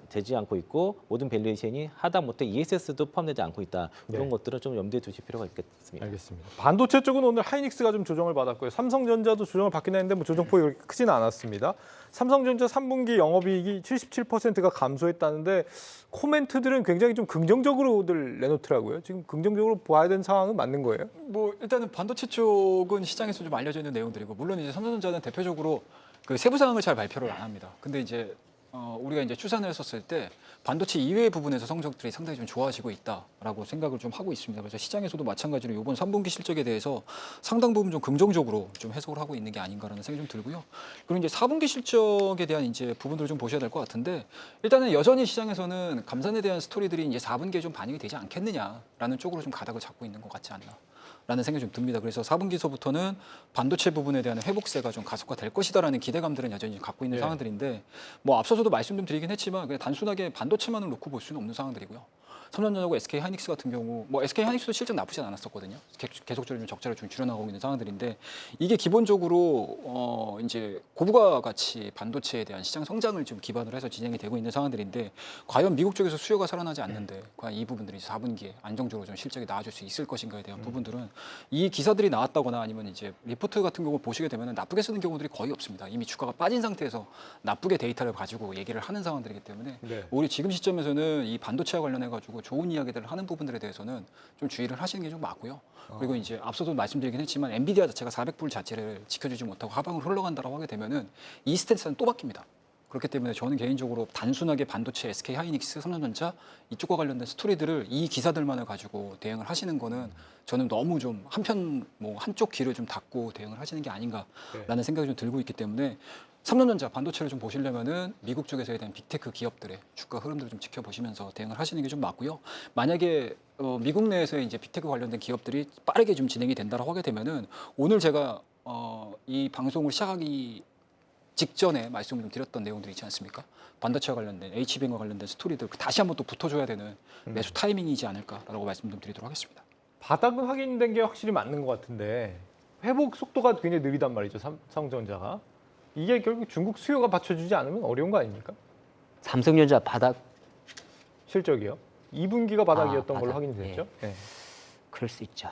되지 않고 있고 모든 밸류에이션이 하다못해 ESS도 포함되지 않고 있다. 이런 네. 것들은 좀 염두에 두실 필요가 있겠습니다. 알겠습니다. 반도체 쪽은 오늘 하이닉스가 좀 조정을 받았고요. 삼성전자도 조정을 받긴 했는데 뭐 조정폭이 그렇게 크지는 않았습니다. 삼성전자 3분기 영업이익이 77%가 감소했다는데 코멘트들은 굉장히 좀 긍정적으로들 내놓더라고요. 지금 긍정적으로 봐야 되는 상황은 맞는 거예요? 뭐 일단은 반도체 쪽은 시장에서 좀 알려져 있는 내용들이고 물론 이제 삼성전자는 대표적으로 그 세부 사항을 잘 발표를 안 합니다. 근데 이제 우리가 이제 추산을 했었을 때 반도체 이외의 부분에서 성적들이 상당히 좀 좋아지고 있다라고 생각을 좀 하고 있습니다. 그래서 시장에서도 마찬가지로 이번 3분기 실적에 대해서 상당 부분 좀 긍정적으로 좀 해석을 하고 있는 게 아닌가라는 생각이 좀 들고요. 그리고 이제 4분기 실적에 대한 이제 부분들을 좀 보셔야 될 것 같은데 일단은 여전히 시장에서는 감산에 대한 스토리들이 이제 4분기에 좀 반영이 되지 않겠느냐라는 쪽으로 좀 가닥을 잡고 있는 것 같지 않나. 라는 생각이 좀 듭니다. 그래서 4분기서부터는 반도체 부분에 대한 회복세가 좀 가속화될 것이다라는 기대감들은 여전히 갖고 있는 예. 상황들인데 뭐 앞서서도 말씀 좀 드리긴 했지만 그냥 단순하게 반도체만을 놓고 볼 수는 없는 상황들이고요. 삼성전자하고 SK 하이닉스 같은 경우 뭐 SK 하이닉스도 실적 나쁘진 않았었거든요. 계속적으로 좀 적자를 좀 줄여나가고 있는 상황들인데 이게 기본적으로 이제 고부가 가치 반도체에 대한 시장 성장을 좀 기반으로 해서 진행이 되고 있는 상황들인데 과연 미국 쪽에서 수요가 살아나지 않는데 과연 이 부분들이 4분기에 안정적으로 좀 실적이 나아질 수 있을 것인가에 대한 부분들은 이 기사들이 나왔다거나 아니면 이제 리포트 같은 경우 보시게 되면 나쁘게 쓰는 경우들이 거의 없습니다. 이미 주가가 빠진 상태에서 나쁘게 데이터를 가지고 얘기를 하는 상황들이기 때문에 네. 오히려 지금 시점에서는 이 반도체와 관련해 가지고 좋은 이야기들을 하는 부분들에 대해서는 좀 주의를 하시는 게 좀 맞고요. 그리고 이제 앞서도 말씀드리긴 했지만 엔비디아 자체가 400불 자체를 지켜주지 못하고 하방으로 흘러간다고 하게 되면은 이 스탠스는 또 바뀝니다. 그렇기 때문에 저는 개인적으로 단순하게 반도체, SK 하이닉스, 삼성전자 이쪽과 관련된 스토리들을 이 기사들만을 가지고 대응을 하시는 거는 저는 너무 좀 한쪽 귀를 좀 닫고 대응을 하시는 게 아닌가라는 생각이 좀 들고 있기 때문에 삼성전자 반도체를 좀 보시려면은 미국 쪽에서에 대한 빅테크 기업들의 주가 흐름들을 좀 지켜보시면서 대응을 하시는 게 좀 맞고요. 만약에 미국 내에서의 이제 빅테크 관련된 기업들이 빠르게 좀 진행이 된다라고 하게 되면은 오늘 제가 이 방송을 시작하기 직전에 말씀을 좀 드렸던 내용들이 있지 않습니까? 반도체와 관련된 HBM과 관련된 스토리들 다시 한번 또 붙어줘야 되는 매수 타이밍이지 않을까라고 말씀 좀 드리도록 하겠습니다. 바닥은 확인된 게 확실히 맞는 것 같은데 회복 속도가 굉장히 느리단 말이죠. 삼성전자가. 이게 결국 중국 수요가 받쳐주지 않으면 어려운 거 아닙니까? 삼성전자 바닥 실적이요. 2분기가 바닥이었던 바닥. 걸로 확인이 됐죠. 네. 그럴 수 있죠.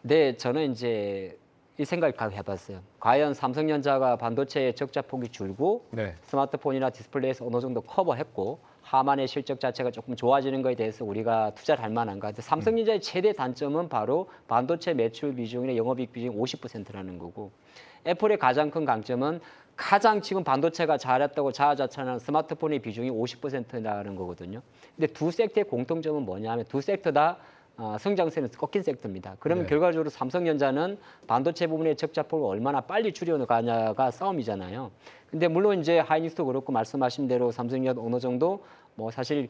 네, 저는 이제 이 생각을 해봤어요. 과연 삼성전자가 반도체의 적자 폭이 줄고 네. 스마트폰이나 디스플레이에서 어느 정도 커버했고 하만의 실적 자체가 조금 좋아지는 것에 대해서 우리가 투자를 할 만한가. 근데 삼성전자의 최대 단점은 바로 반도체 매출 비중이나 영업이익 비중이 50%라는 거고 애플의 가장 큰 강점은 가장 지금 반도체가 잘했다고 자화자찬하는 스마트폰의 비중이 50%라는 거거든요. 근데 두 섹터의 공통점은 뭐냐 하면 두 섹터 다 성장세는 꺾인 섹터입니다. 그러면 네. 결과적으로 삼성전자는 반도체 부분의 적자폭을 얼마나 빨리 줄여가냐가 싸움이잖아요. 근데 물론 이제 하이닉스도 그렇고 말씀하신 대로 삼성전자도 어느 정도 뭐 사실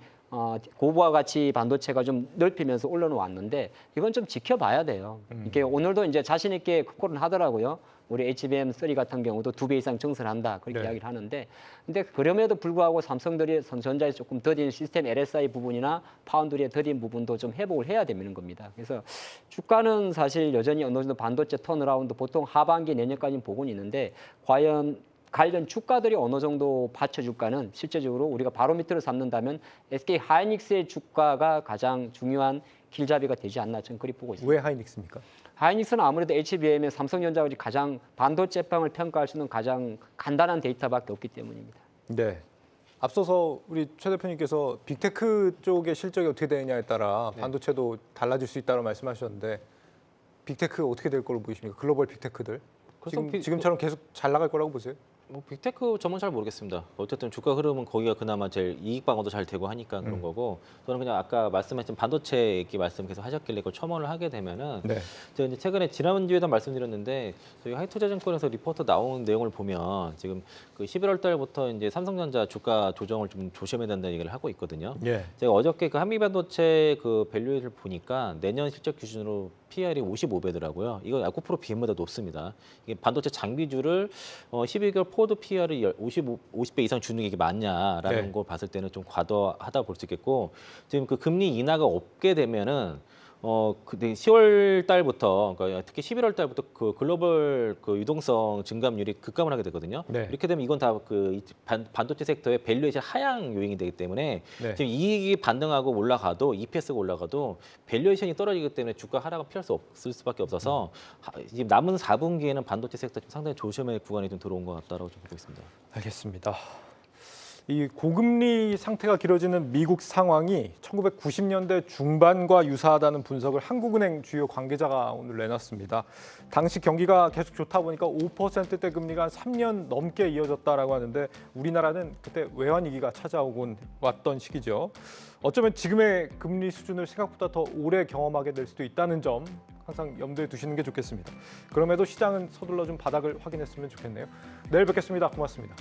고부가 가치 반도체가 좀 넓히면서 올라왔는데 이건 좀 지켜봐야 돼요. 이게 오늘도 이제 자신 있게 콜은 하더라고요. 우리 HBM3 같은 경우도 2배 이상 증설한다 그렇게 네. 이야기를 하는데 근데 그럼에도 불구하고 삼성전자에 조금 더딘 시스템 LSI 부분이나 파운드리의 더딘 부분도 좀 회복을 해야 되는 겁니다. 그래서 주가는 사실 여전히 어느 정도 반도체 턴어라운드 보통 하반기 내년까지는 보고는 있는데 과연 관련 주가들이 어느 정도 받쳐줄까는 실제적으로 우리가 바로미터를 삼는다면 SK 하이닉스의 주가가 가장 중요한 길잡이가 되지 않나 저는 그리 보고 있습니다. 왜 하이닉스입니까? 하이닉스는 아무래도 HBM의 삼성전자가 가장 반도체빵을 평가할 수 있는 가장 간단한 데이터밖에 없기 때문입니다. 네. 앞서서 우리 최 대표님께서 빅테크 쪽의 실적이 어떻게 되느냐에 따라 반도체도 달라질 수 있다고 말씀하셨는데 빅테크 어떻게 될 걸로 보이십니까? 글로벌 빅테크들. 지금처럼 계속 잘 나갈 거라고 보세요? 뭐 빅테크 저는 잘 모르겠습니다. 어쨌든 주가 흐름은 거기가 그나마 제일 이익 방어도 잘 되고 하니까 그런 거고 저는 그냥 아까 말씀하신 반도체 얘기 말씀 계속 하셨길래 그걸 첨언을 하게 되면은 네. 제가 이제 최근에 지난주에도 말씀드렸는데 저희 하이투자증권에서 리포트 나온 내용을 보면 지금 그 11월 달부터 이제 삼성전자 주가 조정을 좀 조심해야 된다는 얘기를 하고 있거든요. 예. 제가 어저께 그 한미반도체 그 밸류를 보니까 내년 실적 기준으로 PR이 55배더라고요. 이거 야쿠프로 BM보다 높습니다. 이게 반도체 장비주를 12개월 포드 PR이 50배 이상 주는 게 이게 맞냐라는 네. 걸 봤을 때는 좀 과도하다 볼 수 있겠고 지금 그 금리 인하가 없게 되면은 10월 달부터 그러니까 특히 11월 달부터 그 글로벌 그 유동성 증감률이 급감을 하게 되거든요. 네. 이렇게 되면 이건 다 그 반도체 섹터의 밸류에이션 하향 요인이 되기 때문에 네. 지금 이익이 반등하고 올라가도 EPS가 올라가도 밸류에이션이 떨어지기 때문에 주가 하락은 피할 수 없을 수밖에 없어서 지금 남은 4분기에는 반도체 섹터 좀 상당히 조심의 구간이 좀 들어온 것 같다라고 좀 보고 있습니다. 알겠습니다. 이 고금리 상태가 길어지는 미국 상황이 1990년대 중반과 유사하다는 분석을 한국은행 주요 관계자가 오늘 내놨습니다. 당시 경기가 계속 좋다 보니까 5%대 금리가 한 3년 넘게 이어졌다라고 하는데 우리나라는 그때 외환위기가 찾아오곤 왔던 시기죠. 어쩌면 지금의 금리 수준을 생각보다 더 오래 경험하게 될 수도 있다는 점 항상 염두에 두시는 게 좋겠습니다. 그럼에도 시장은 서둘러 좀 바닥을 확인했으면 좋겠네요. 내일 뵙겠습니다. 고맙습니다.